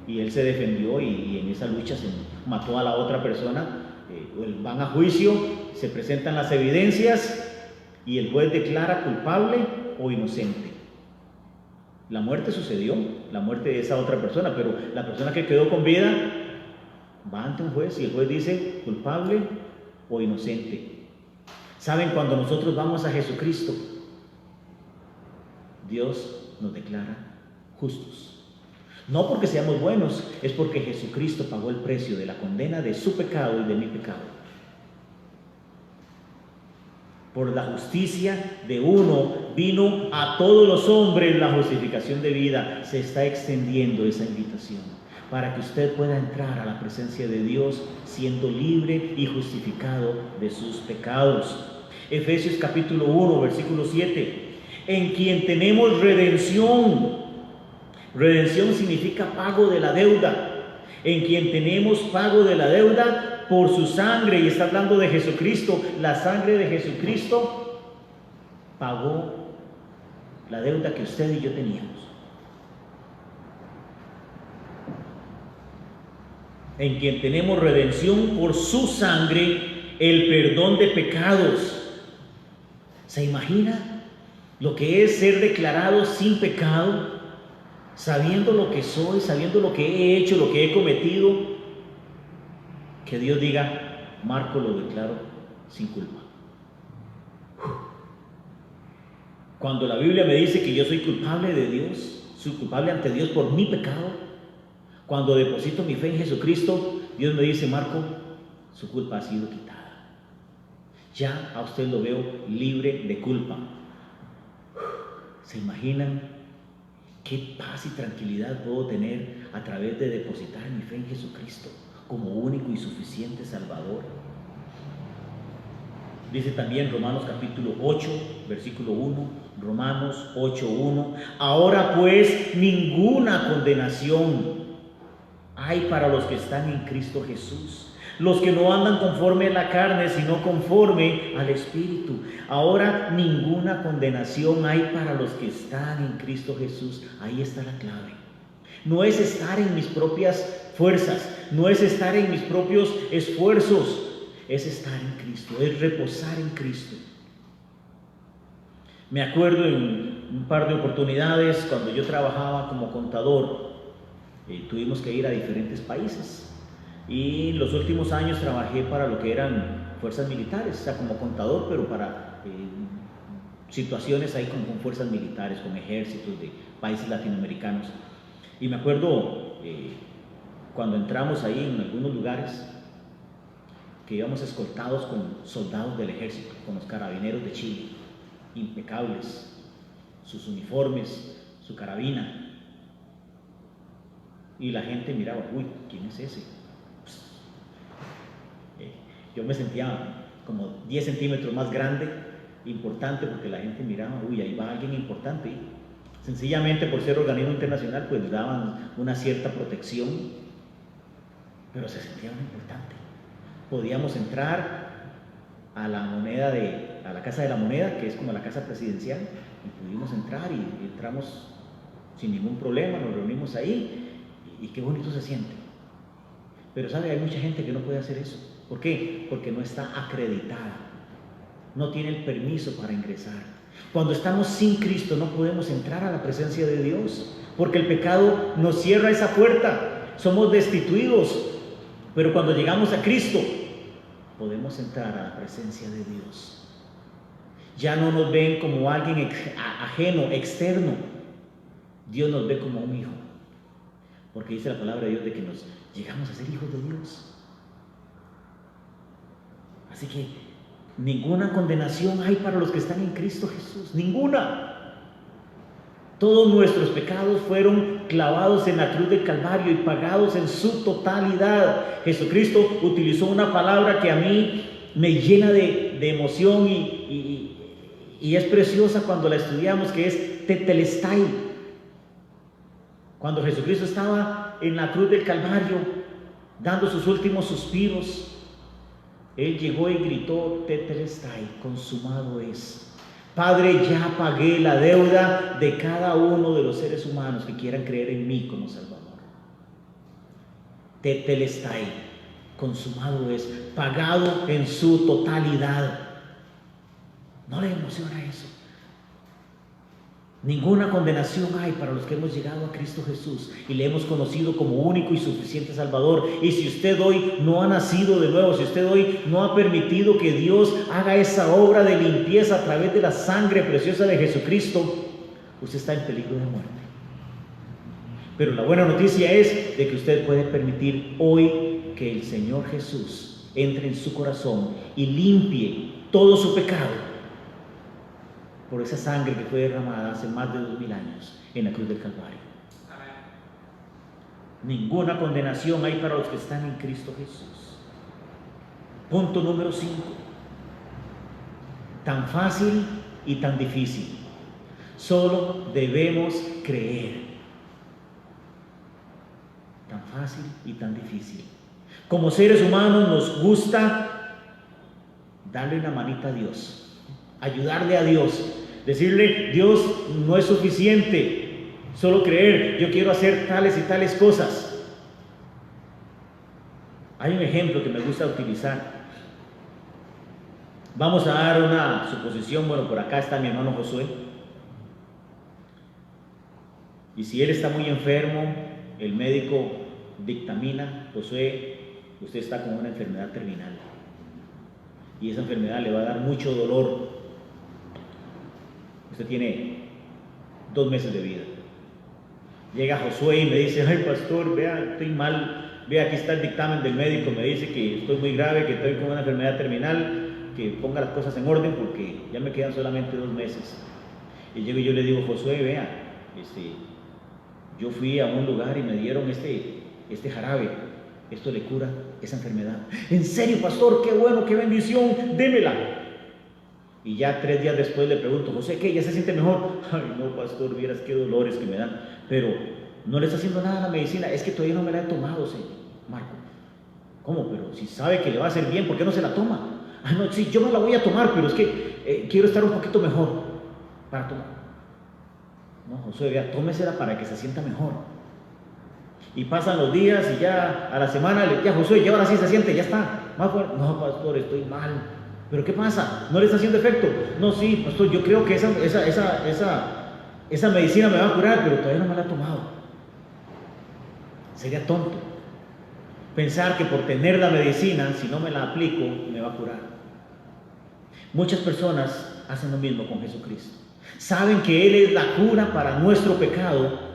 y él se defendió y en esa lucha se mató a la otra persona. Van a juicio, se presentan las evidencias y el juez declara culpable o inocente. La muerte sucedió, la muerte de esa otra persona, pero la persona que quedó con vida va ante un juez y el juez dice culpable o inocente. ¿Saben? Cuando nosotros vamos a Jesucristo, Dios nos declara justos. No porque seamos buenos, es porque Jesucristo pagó el precio de la condena de su pecado y de mi pecado. Por la justicia de uno vino a todos los hombres la justificación de vida. Se está extendiendo esa invitación. para que usted pueda entrar a la presencia de Dios siendo libre y justificado de sus pecados. Efesios capítulo 1, versículo 7. En quien tenemos redención. Redención significa pago de la deuda. En quien tenemos pago de la deuda por su sangre. Y está hablando de Jesucristo. La sangre de Jesucristo pagó la deuda que usted y yo teníamos. En quien tenemos redención por su sangre, el perdón de pecados. ¿Se imagina lo que es ser declarado sin pecado? Sabiendo lo que soy, sabiendo lo que he hecho, lo que he cometido, que Dios diga, Marco lo declaro sin culpa. Cuando la Biblia me dice que yo soy culpable de Dios, soy culpable ante Dios por mi pecado, cuando deposito mi fe en Jesucristo, Dios me dice, Marco, su culpa ha sido quitada. Ya a usted lo veo libre de culpa. ¿Se imaginan qué paz y tranquilidad puedo tener a través de depositar mi fe en Jesucristo como único y suficiente Salvador? Dice también Romanos capítulo 8, versículo 1, Romanos 8, 1. Ahora pues ninguna condenación hay para los que están en Cristo Jesús, los que no andan conforme a la carne, sino conforme al Espíritu. Ahora ninguna condenación hay para los que están en Cristo Jesús. Ahí está la clave. No es estar en mis propias fuerzas, no es estar en mis propios esfuerzos, es estar en Cristo, es reposar en Cristo. Me acuerdo en un par de oportunidades cuando yo trabajaba como contador, tuvimos que ir a diferentes países y los últimos años trabajé para lo que eran fuerzas militares, o sea, como contador, pero para situaciones ahí con fuerzas militares, con ejércitos de países latinoamericanos. Y me acuerdo cuando entramos ahí en algunos lugares que íbamos escoltados con soldados del ejército, con los carabineros de Chile, impecables, sus uniformes, su carabina. Y la gente miraba, uy, ¿quién es ese? Yo me sentía como 10 centímetros más grande, importante, porque la gente miraba, uy, ahí va alguien importante. Y sencillamente por ser organismo internacional, pues daban una cierta protección, pero se sentían importante. Podíamos entrar a la Casa de la Moneda, que es como la casa presidencial, y pudimos entrar y entramos sin ningún problema, nos reunimos ahí. Y qué bonito se siente. Pero sabe, hay mucha gente que no puede hacer eso. ¿Por qué? Porque no está acreditada, no tiene el permiso para ingresar. Cuando estamos sin Cristo no podemos entrar a la presencia de Dios, porque el pecado nos cierra esa puerta, somos destituidos. Pero cuando llegamos a Cristo podemos entrar a la presencia de Dios. Ya no nos ven como alguien ajeno, externo. Dios nos ve como un hijo. Porque dice la palabra de Dios de que nos llegamos a ser hijos de Dios. Así que ninguna condenación hay para los que están en Cristo Jesús. Ninguna. Todos nuestros pecados fueron clavados en la cruz del Calvario y pagados en su totalidad. Jesucristo utilizó una palabra que a mí me llena de emoción y es preciosa cuando la estudiamos, que es tetelestai. Cuando Jesucristo estaba en la cruz del Calvario, dando sus últimos suspiros, Él llegó y gritó, tetelestai, consumado es. Padre, ya pagué la deuda de cada uno de los seres humanos que quieran creer en mí como Salvador. Tetelestai, consumado es, pagado en su totalidad. ¿No le emociona eso? Ninguna condenación hay para los que hemos llegado a Cristo Jesús y le hemos conocido como único y suficiente Salvador. Y si usted hoy no ha nacido de nuevo, si usted hoy no ha permitido que Dios haga esa obra de limpieza a través de la sangre preciosa de Jesucristo, usted está en peligro de muerte. Pero la buena noticia es de que usted puede permitir hoy que el Señor Jesús entre en su corazón y limpie todo su pecado por esa sangre que fue derramada hace más de 2000 años en la cruz del Calvario. Ninguna condenación hay para los que están en Cristo Jesús. Punto número 5. Tan fácil y tan difícil. Solo debemos creer. Tan fácil y tan difícil. Como seres humanos nos gusta darle una manita a Dios, ayudarle a Dios, decirle: Dios, no es suficiente solo creer, yo quiero hacer tales y tales cosas. Hay un ejemplo que me gusta utilizar. Vamos a dar una suposición. Bueno, por acá está mi hermano Josué, y si él está muy enfermo, el médico dictamina: Josué, usted está con una enfermedad terminal y esa enfermedad le va a dar mucho dolor. Usted tiene 2 meses de vida. Llega Josué y me dice: ay, pastor, vea, estoy mal, vea, aquí está el dictamen del médico, me dice que estoy muy grave, que estoy con una enfermedad terminal, que ponga las cosas en orden porque ya me quedan solamente 2 meses. Y llego y yo le digo: Josué, vea, yo fui a un lugar y me dieron este jarabe, esto le cura esa enfermedad. ¿En serio, pastor? Qué bueno, qué bendición, démela. Y ya 3 días después le pregunto: José, ¿qué? ¿Ya se siente mejor? Ay, no, pastor, vieras qué dolores que me dan. Pero no le está haciendo nada a la medicina. Es que todavía no me la he tomado, señor Marco. ¿Cómo? Pero si sabe que le va a hacer bien, ¿por qué no se la toma? Ah, no, sí, yo me la voy a tomar, pero es que quiero estar un poquito mejor para tomar. No, Josué, vea, tómesela para que se sienta mejor. Y pasan los días y ya a la semana ya Josué, ya ahora sí se siente, ya está más fuerte. No, pastor, estoy mal. ¿Pero qué pasa? ¿No le está haciendo efecto? No, sí, pastor, yo creo que esa medicina me va a curar, pero todavía no me la he tomado. Sería tonto pensar que por tener la medicina, si no me la aplico, me va a curar. Muchas personas hacen lo mismo con Jesucristo. Saben que Él es la cura para nuestro pecado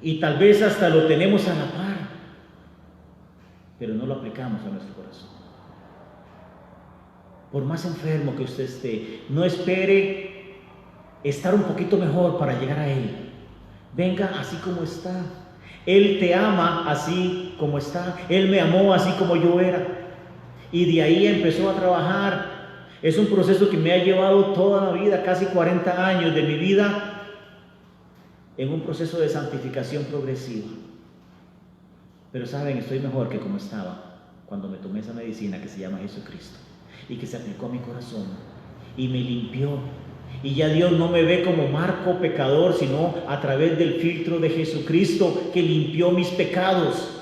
y tal vez hasta lo tenemos a la par, pero no lo aplicamos a nuestro corazón. Por más enfermo que usted esté, no espere estar un poquito mejor para llegar a Él. Venga así como está. Él te ama así como está. Él me amó así como yo era. Y de ahí empezó a trabajar. Es un proceso que me ha llevado toda la vida, casi 40 años de mi vida, en un proceso de santificación progresiva. Pero saben, estoy mejor que como estaba cuando me tomé esa medicina que se llama Jesucristo y que se aplicó a mi corazón y me limpió. Y ya Dios no me ve como Marco pecador, sino a través del filtro de Jesucristo que limpió mis pecados.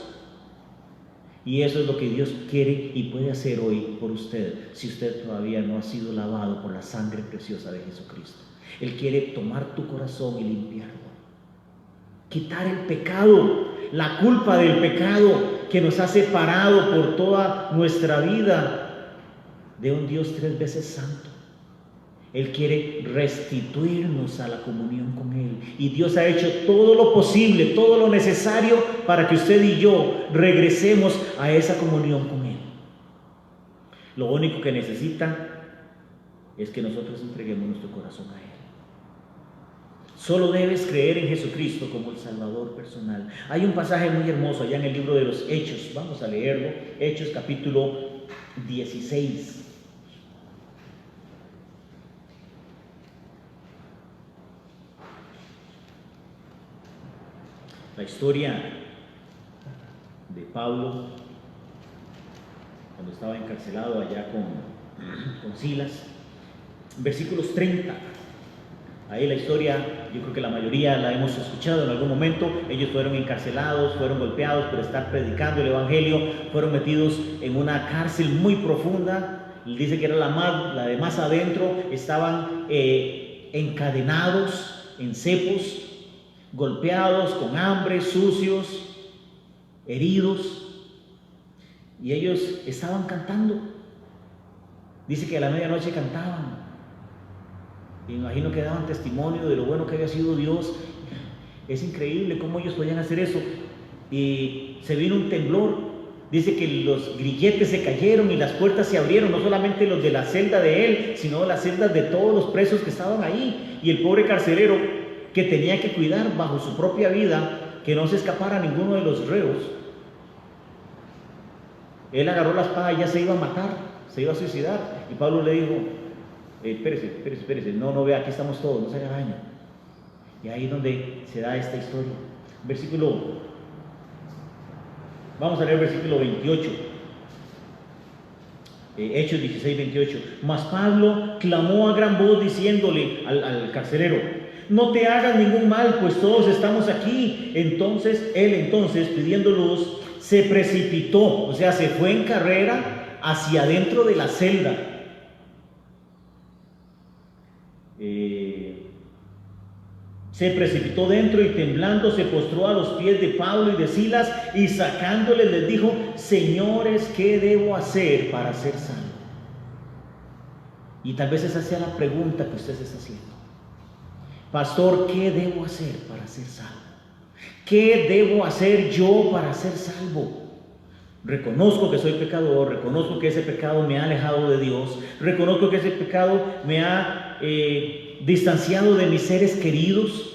Y eso es lo que Dios quiere y puede hacer hoy por usted, si usted todavía no ha sido lavado por la sangre preciosa de Jesucristo. Él quiere tomar tu corazón y limpiarlo, quitar el pecado, la culpa del pecado que nos ha separado por toda nuestra vida de un Dios 3 veces santo. Él quiere restituirnos a la comunión con Él. Y Dios ha hecho todo lo posible, todo lo necesario para que usted y yo regresemos a esa comunión con Él. Lo único que necesita es que nosotros entreguemos nuestro corazón a Él. Solo debes creer en Jesucristo como el Salvador personal. Hay un pasaje muy hermoso allá en el libro de los Hechos. Vamos a leerlo. Hechos capítulo 16. La historia de Pablo cuando estaba encarcelado allá con Silas. Versículos 30. Ahí la historia, yo creo que la mayoría la hemos escuchado en algún momento. Ellos fueron encarcelados, fueron golpeados por estar predicando el evangelio, fueron metidos en una cárcel muy profunda. Dice que era la de más adentro. Estaban encadenados en cepos, golpeados, con hambre, sucios, heridos, y ellos estaban cantando. Dice que a la medianoche cantaban. Me imagino que daban testimonio de lo bueno que había sido Dios. Es increíble cómo ellos podían hacer eso. Y se vino un temblor. Dice que los grilletes se cayeron y las puertas se abrieron, no solamente los de la celda de él, sino las celdas de todos los presos que estaban ahí. Y el pobre carcelero, que tenía que cuidar bajo su propia vida, que no se escapara ninguno de los reos, él agarró la espada y ya se iba a matar, se iba a suicidar. Y Pablo le dijo, espérese, no vea, aquí estamos todos, no se haga daño. Y ahí es donde se da esta historia. Vamos a leer el versículo 28. Hechos 16, 28. Mas Pablo clamó a gran voz diciéndole al carcelero: no te hagas ningún mal, pues todos estamos aquí. Entonces él, pidiendo luz, se precipitó, o sea, se fue en carrera hacia adentro de la celda. Se precipitó dentro y temblando se postró a los pies de Pablo y de Silas, y sacándoles les dijo: señores, ¿qué debo hacer para ser salvo? Y tal vez esa sea la pregunta que usted se está haciendo. Pastor, ¿qué debo hacer para ser salvo? ¿Qué debo hacer yo para ser salvo? Reconozco que soy pecador, reconozco que ese pecado me ha alejado de Dios, reconozco que ese pecado me ha distanciado de mis seres queridos.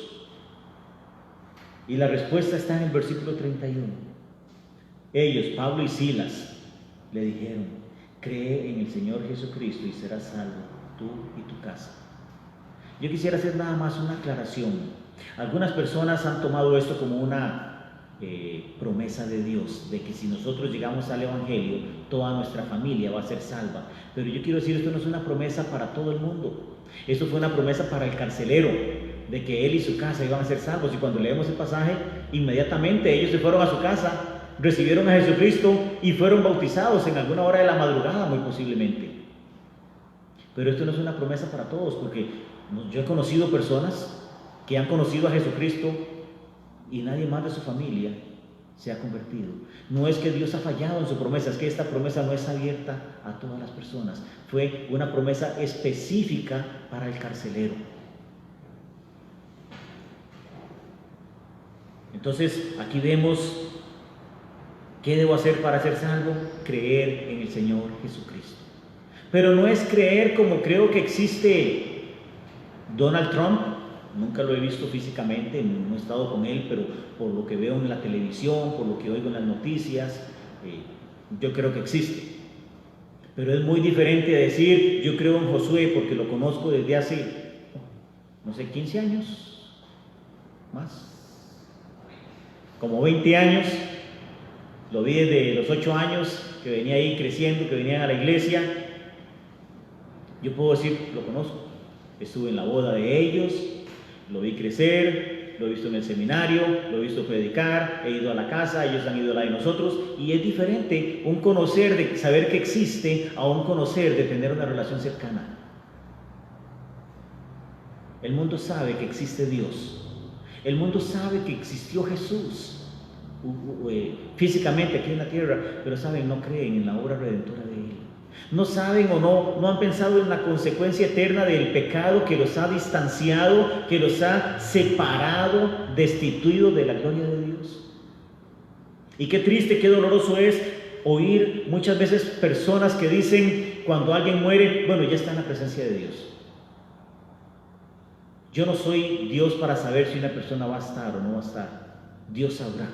Y la respuesta está en el versículo 31. Ellos, Pablo y Silas, le dijeron: cree en el Señor Jesucristo y serás salvo, tú y tu casa. Yo quisiera hacer nada más una aclaración. Algunas personas han tomado esto como una promesa de Dios, de que si nosotros llegamos al Evangelio, toda nuestra familia va a ser salva. Pero yo quiero decir, esto no es una promesa para todo el mundo. Esto fue una promesa para el carcelero, de que él y su casa iban a ser salvos. Y cuando leemos el pasaje, inmediatamente ellos se fueron a su casa, recibieron a Jesucristo y fueron bautizados en alguna hora de la madrugada, muy posiblemente. Pero esto no es una promesa para todos, porque yo he conocido personas que han conocido a Jesucristo y nadie más de su familia se ha convertido. No es que Dios ha fallado en su promesa, es que esta promesa no es abierta a todas las personas. Fue una promesa específica para el carcelero. Entonces, aquí vemos qué debo hacer para ser salvo: creer en el Señor Jesucristo. Pero no es creer como creo que existe Donald Trump. Nunca lo he visto físicamente, no he estado con él, pero por lo que veo en la televisión, por lo que oigo en las noticias, yo creo que existe. Pero es muy diferente a decir: yo creo en Josué porque lo conozco desde hace, 15 años, más, como 20 años. Lo vi desde los 8 años, que venía ahí creciendo, que venían a la iglesia. Yo puedo decir, lo conozco. Estuve en la boda de ellos, lo vi crecer, lo he visto en el seminario, lo he visto predicar, he ido a la casa, ellos han ido a la de nosotros, y es diferente un conocer, de saber que existe, a un conocer de tener una relación cercana. El mundo sabe que existe Dios, el mundo sabe que existió Jesús físicamente aquí en la tierra, pero saben, no creen en la obra redentora de Él. No saben o no han pensado en la consecuencia eterna del pecado que los ha distanciado, que los ha separado, destituido de la gloria de Dios. Y qué triste, qué doloroso es oír muchas veces personas que dicen cuando alguien muere: bueno, ya está en la presencia de Dios. Yo no soy Dios para saber si una persona va a estar o no va a estar. Dios sabrá.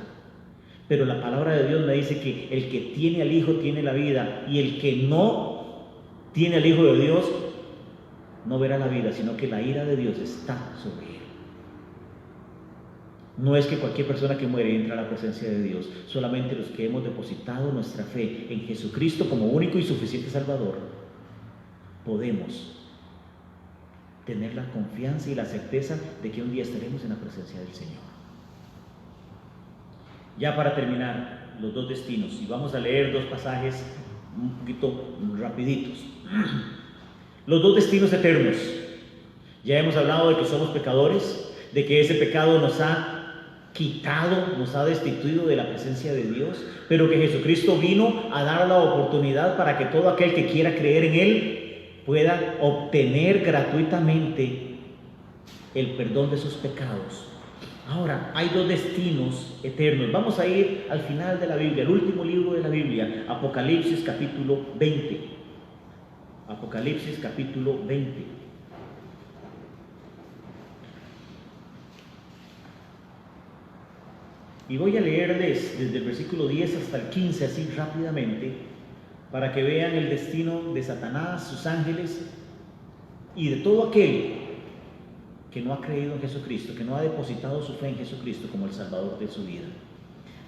Pero la palabra de Dios me dice que el que tiene al Hijo tiene la vida, y el que no tiene al Hijo de Dios no verá la vida, sino que la ira de Dios está sobre él. No es que cualquier persona que muere entre a la presencia de Dios, solamente los que hemos depositado nuestra fe en Jesucristo como único y suficiente Salvador, podemos tener la confianza y la certeza de que un día estaremos en la presencia del Señor. Ya para terminar, los dos destinos, y vamos a leer dos pasajes un poquito rapiditos. Los dos destinos eternos. Ya hemos hablado de que somos pecadores, de que ese pecado nos ha quitado, nos ha destituido de la presencia de Dios, pero que Jesucristo vino a dar la oportunidad para que todo aquel que quiera creer en Él pueda obtener gratuitamente el perdón de sus pecados. Ahora, hay dos destinos eternos. Vamos a ir al final de la Biblia, el último libro de la Biblia, Apocalipsis capítulo 20. Apocalipsis capítulo 20. Y voy a leerles desde el versículo 10 hasta el 15, así rápidamente, para que vean el destino de Satanás, sus ángeles y de todo aquel que no ha creído en Jesucristo, que no ha depositado su fe en Jesucristo como el Salvador de su vida.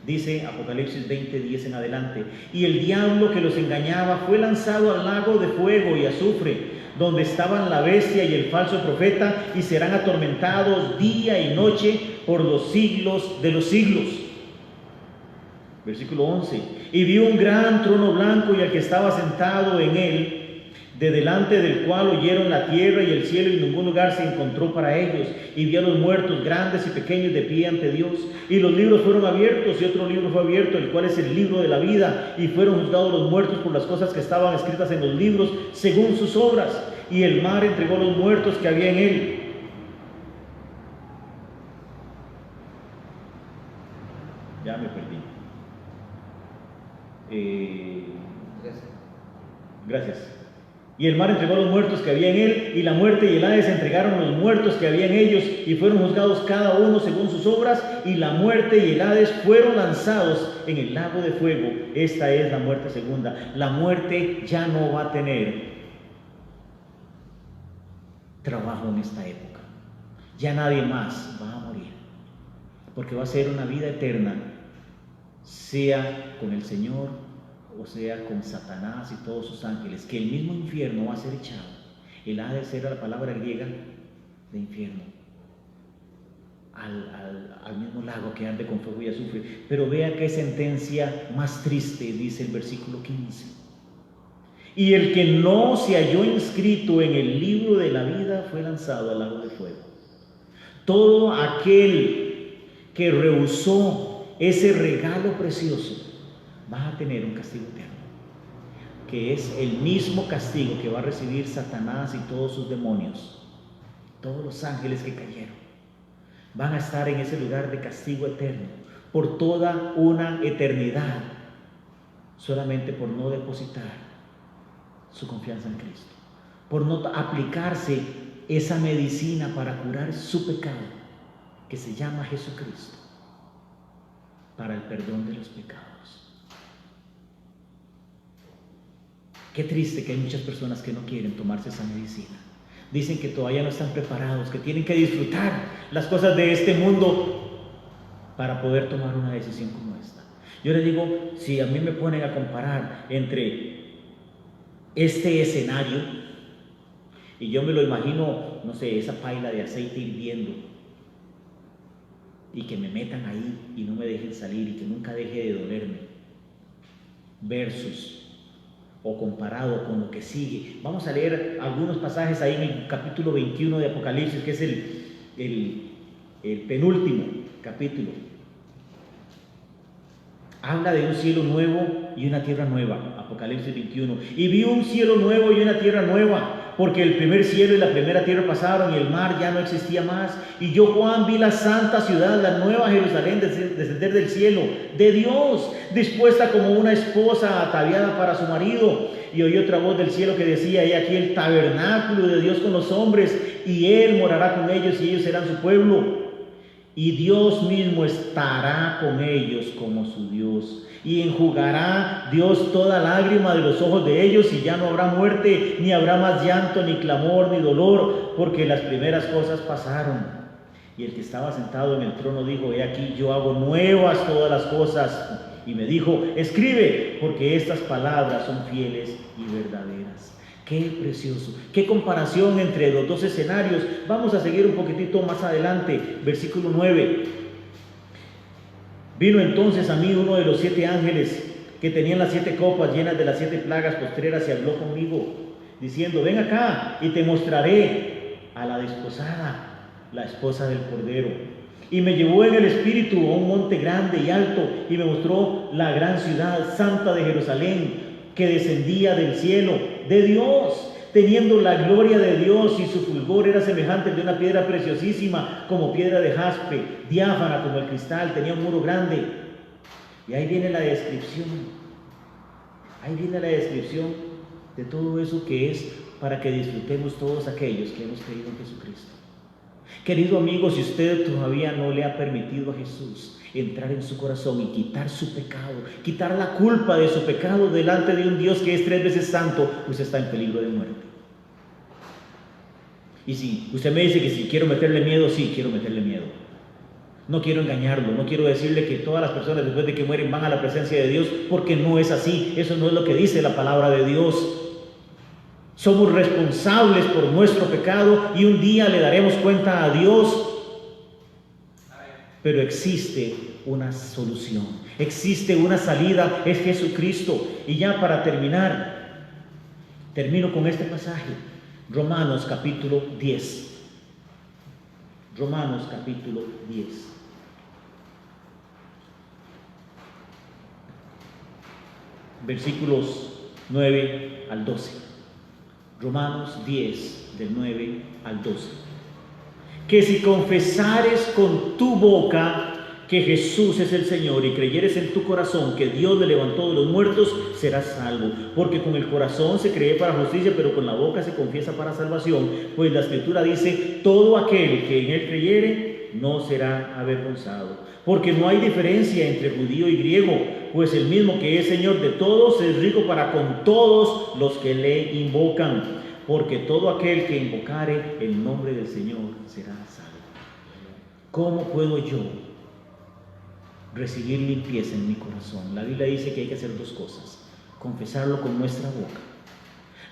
Dice Apocalipsis 20, 10 en adelante: y el diablo que los engañaba fue lanzado al lago de fuego y azufre, donde estaban la bestia y el falso profeta, y serán atormentados día y noche por los siglos de los siglos. Versículo 11: y vi un gran trono blanco y al que estaba sentado en él, de delante del cual oyeron la tierra y el cielo, y ningún lugar se encontró para ellos. Y vi a los muertos, grandes y pequeños, de pie ante Dios. Y los libros fueron abiertos, y otro libro fue abierto, el cual es el libro de la vida. Y fueron juzgados los muertos por las cosas que estaban escritas en los libros, según sus obras. Y el mar entregó los muertos que había en él. Ya me perdí. Gracias. Y el mar entregó los muertos que había en él, y la muerte y el Hades entregaron los muertos que había en ellos, y fueron juzgados cada uno según sus obras, y la muerte y el Hades fueron lanzados en el lago de fuego. Esta es la muerte segunda. La muerte ya no va a tener trabajo en esta época. Ya nadie más va a morir, porque va a ser una vida eterna, sea con el Señor o sea con Satanás y todos sus ángeles, que el mismo infierno va a ser echado. El Hades era la palabra griega de infierno, al mismo lago que arde con fuego y azufre. Pero vea qué sentencia más triste, dice el versículo 15: y el que no se halló inscrito en el libro de la vida fue lanzado al lago de fuego. Todo aquel que rehusó ese regalo precioso va a tener un castigo eterno, que es el mismo castigo que va a recibir Satanás y todos sus demonios. Todos los ángeles que cayeron van a estar en ese lugar de castigo eterno por toda una eternidad, solamente por no depositar su confianza en Cristo, por no aplicarse esa medicina para curar su pecado, que se llama Jesucristo, para el perdón de los pecados. Qué triste que hay muchas personas que no quieren tomarse esa medicina. Dicen que todavía no están preparados, que tienen que disfrutar las cosas de este mundo para poder tomar una decisión como esta. Yo les digo, si a mí me ponen a comparar entre este escenario, y yo me lo imagino, no sé, esa paila de aceite hirviendo, y que me metan ahí y no me dejen salir y que nunca deje de dolerme, versus o comparado con lo que sigue. Vamos a leer algunos pasajes ahí en el capítulo 21 de Apocalipsis, que es el penúltimo capítulo. Habla de un cielo nuevo y una tierra nueva. Apocalipsis 21. Y vi un cielo nuevo y una tierra nueva, porque el primer cielo y la primera tierra pasaron y el mar ya no existía más. Y yo, Juan, vi la santa ciudad, la nueva Jerusalén, descender del cielo de Dios, dispuesta como una esposa ataviada para su marido. Y oí otra voz del cielo que decía: he aquí el tabernáculo de Dios con los hombres, y Él morará con ellos, y ellos serán su pueblo. Y Dios mismo estará con ellos como su Dios. Y enjugará Dios toda lágrima de los ojos de ellos, y ya no habrá muerte, ni habrá más llanto, ni clamor, ni dolor, porque las primeras cosas pasaron. Y el que estaba sentado en el trono dijo: he aquí, yo hago nuevas todas las cosas. Y me dijo: escribe, porque estas palabras son fieles y verdaderas. Qué precioso, qué comparación entre los dos escenarios. Vamos a seguir un poquitito más adelante, versículo 9. Vino entonces a mí uno de los 7 ángeles que tenían las 7 copas llenas de las 7 plagas postreras, y habló conmigo, diciendo: ven acá y te mostraré a la desposada, la esposa del Cordero. Y me llevó en el espíritu a un monte grande y alto, y me mostró la gran ciudad santa de Jerusalén, que descendía del cielo de Dios, teniendo la gloria de Dios, y su fulgor era semejante al de una piedra preciosísima, como piedra de jaspe, diáfana como el cristal. Tenía un muro grande. Y ahí viene la descripción. Ahí viene la descripción de todo eso que es para que disfrutemos todos aquellos que hemos creído en Jesucristo. Querido amigo, si usted todavía no le ha permitido a Jesús entrar en su corazón y quitar su pecado, quitar la culpa de su pecado delante de un Dios que es 3 veces santo, usted está en peligro de muerte. Y si usted me dice que si quiero meterle miedo, sí, quiero meterle miedo. No quiero engañarlo, no quiero decirle que todas las personas después de que mueren van a la presencia de Dios, porque no es así. Eso no es lo que dice la palabra de Dios. Somos responsables por nuestro pecado y un día le daremos cuenta a Dios. Pero existe una solución, existe una salida, es Jesucristo. Y ya para terminar, termino con este pasaje, Romanos capítulo 10. Romanos capítulo 10. Versículos 9 al 12. Romanos 10, del 9 al 12. Que si confesares con tu boca que Jesús es el Señor y creyeres en tu corazón que Dios le levantó de los muertos, serás salvo. Porque con el corazón se cree para justicia, pero con la boca se confiesa para salvación. Pues la Escritura dice, todo aquel que en él creyere no será avergonzado. Porque no hay diferencia entre judío y griego, pues el mismo que es Señor de todos es rico para con todos los que le invocan. Porque todo aquel que invocare el nombre del Señor será salvo. ¿Cómo puedo yo recibir limpieza en mi corazón? La Biblia dice que hay que hacer 2 cosas. Confesarlo con nuestra boca.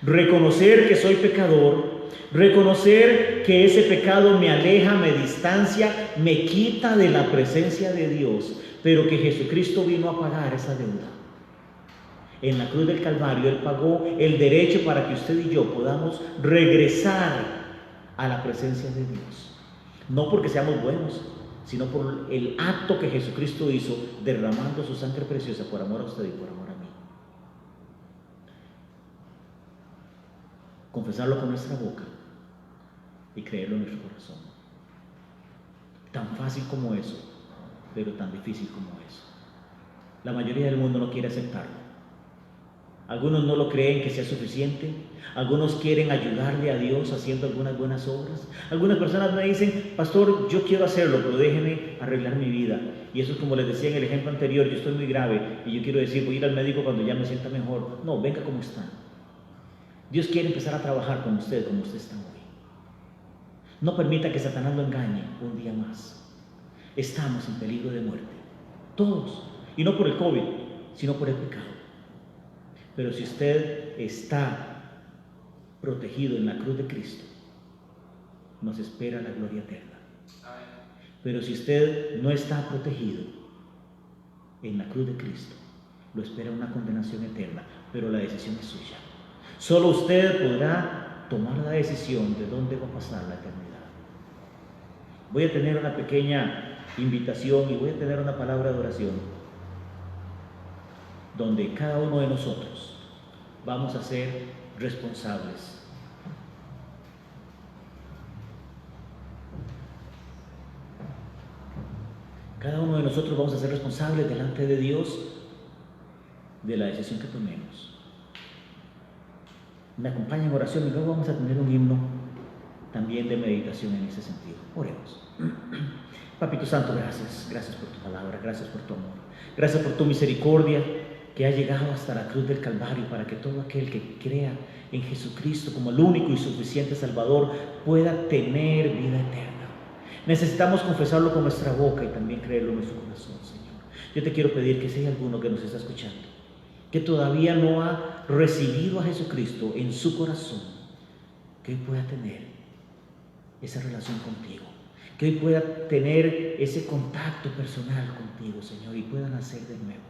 Reconocer que soy pecador. Reconocer que ese pecado me aleja, me distancia, me quita de la presencia de Dios. Pero que Jesucristo vino a pagar esa deuda. En la cruz del Calvario Él pagó el derecho para que usted y yo podamos regresar a la presencia de Dios. No porque seamos buenos, sino por el acto que Jesucristo hizo derramando su sangre preciosa por amor a usted y por amor a mí. Confesarlo con nuestra boca y creerlo en nuestro corazón. Tan fácil como eso, pero tan difícil como eso. La mayoría del mundo no quiere aceptarlo. Algunos no lo creen que sea suficiente. Algunos quieren ayudarle a Dios haciendo algunas buenas obras. Algunas personas me dicen, pastor, yo quiero hacerlo, pero déjeme arreglar mi vida. Y eso es como les decía en el ejemplo anterior, yo estoy muy grave y yo quiero decir, voy a ir al médico cuando ya me sienta mejor. No, venga como está. Dios quiere empezar a trabajar con usted como usted está hoy. No permita que Satanás lo engañe un día más. Estamos en peligro de muerte. Todos. Y no por el COVID, sino por el pecado. Pero si usted está protegido en la cruz de Cristo, nos espera la gloria eterna. Pero si usted no está protegido en la cruz de Cristo, lo espera una condenación eterna, pero la decisión es suya. Solo usted podrá tomar la decisión de dónde va a pasar la eternidad. Voy a tener una pequeña invitación y voy a tener una palabra de oración donde cada uno de nosotros vamos a ser responsables. Cada uno de nosotros vamos a ser responsables delante de Dios de la decisión que tomemos. Me acompaña en oración y luego vamos a tener un himno también de meditación en ese sentido. Oremos. Papito Santo, gracias. Gracias por tu palabra, gracias por tu amor. Gracias por tu misericordia que ha llegado hasta la cruz del Calvario para que todo aquel que crea en Jesucristo como el único y suficiente Salvador pueda tener vida eterna. Necesitamos confesarlo con nuestra boca y también creerlo en nuestro corazón, Señor. Yo te quiero pedir que si hay alguno que nos está escuchando, que todavía no ha recibido a Jesucristo en su corazón, que hoy pueda tener esa relación contigo, que hoy pueda tener ese contacto personal contigo, Señor, y pueda nacer de nuevo.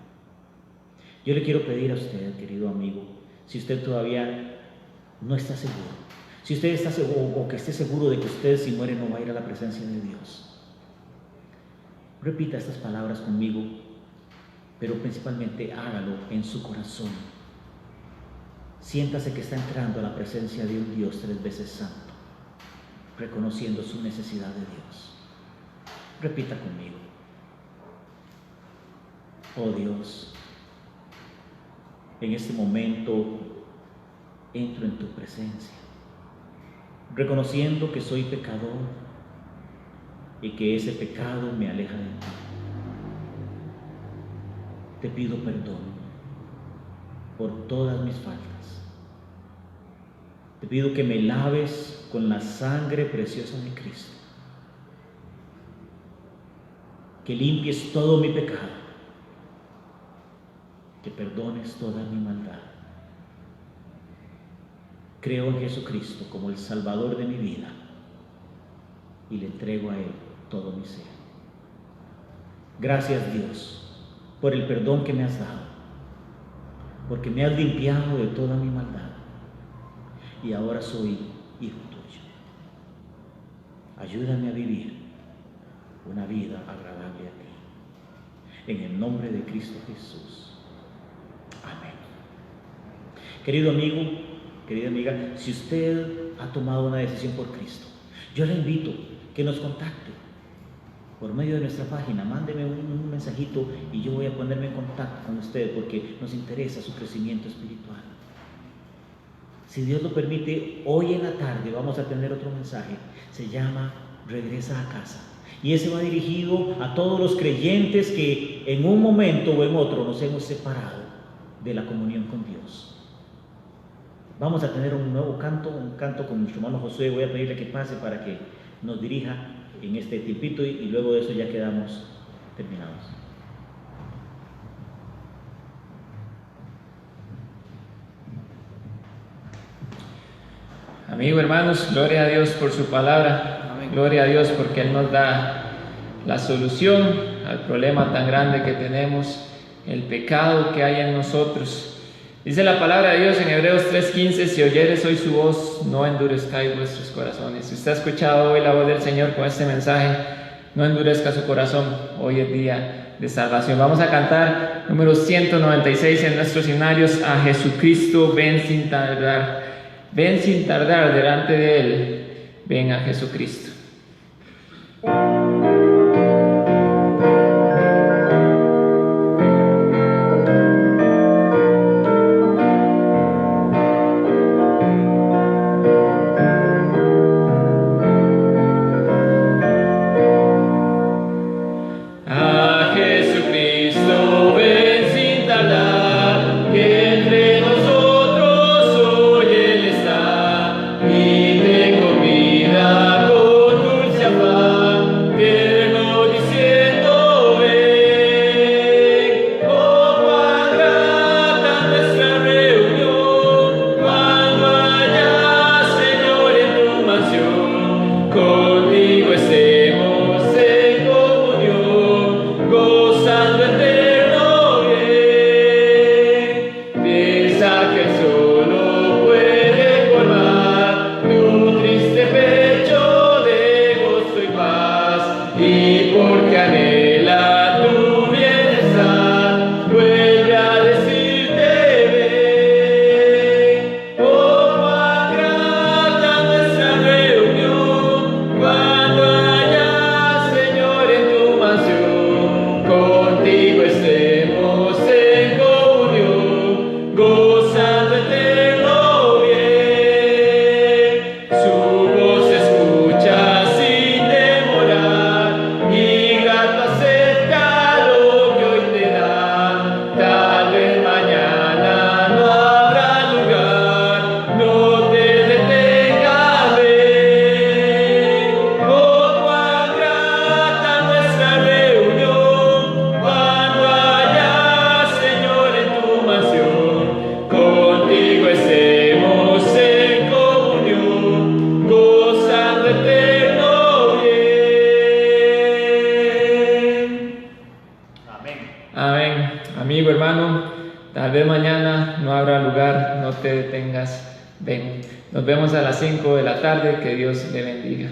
Yo le quiero pedir a usted, querido amigo, si usted todavía no está seguro, si usted está seguro o que esté seguro de que usted si muere no va a ir a la presencia de Dios, repita estas palabras conmigo, pero principalmente hágalo en su corazón. Siéntase que está entrando a la presencia de un Dios 3 veces santo, reconociendo su necesidad de Dios. Repita conmigo: oh Dios, en este momento entro en tu presencia, reconociendo que soy pecador, y que ese pecado me aleja de ti. Te pido perdón por todas mis faltas. Te pido que me laves con la sangre preciosa de Cristo, que limpies todo mi pecado, que perdones toda mi maldad. Creo en Jesucristo como el Salvador de mi vida y le entrego a Él todo mi ser. Gracias, Dios, por el perdón que me has dado, porque me has limpiado de toda mi maldad y ahora soy hijo tuyo. Ayúdame a vivir una vida agradable a ti. En el nombre de Cristo Jesús. Amén. Querido amigo, querida amiga, si usted ha tomado una decisión por Cristo, yo le invito que nos contacte por medio de nuestra página. Mándeme un mensajito y yo voy a ponerme en contacto con usted porque nos interesa su crecimiento espiritual. Si Dios lo permite, hoy en la tarde vamos a tener otro mensaje. Se llama Regresa a casa. Y ese va dirigido a todos los creyentes que en un momento o en otro nos hemos separado de la comunión con Dios. Vamos a tener un nuevo canto, un canto con nuestro hermano Josué. Voy a pedirle que pase para que nos dirija en este tiempito y luego de eso ya quedamos terminados. Amigo, hermanos, gloria a Dios por su palabra. Amén. Gloria a Dios porque Él nos da la solución al problema tan grande que tenemos, el pecado que hay en nosotros. Dice la palabra de Dios en Hebreos 3:15: si oyeres hoy su voz, no endurezcáis vuestros corazones. Si usted ha escuchado hoy la voz del Señor con este mensaje, no endurezca su corazón. Hoy es día de salvación. Vamos a cantar número 196 en nuestros himnarios: a Jesucristo ven sin tardar. Ven sin tardar delante de Él. Ven a Jesucristo. Amigo, hermano, tal vez mañana no habrá lugar, no te detengas, ven. Nos vemos a las 5 de la tarde, que Dios le bendiga.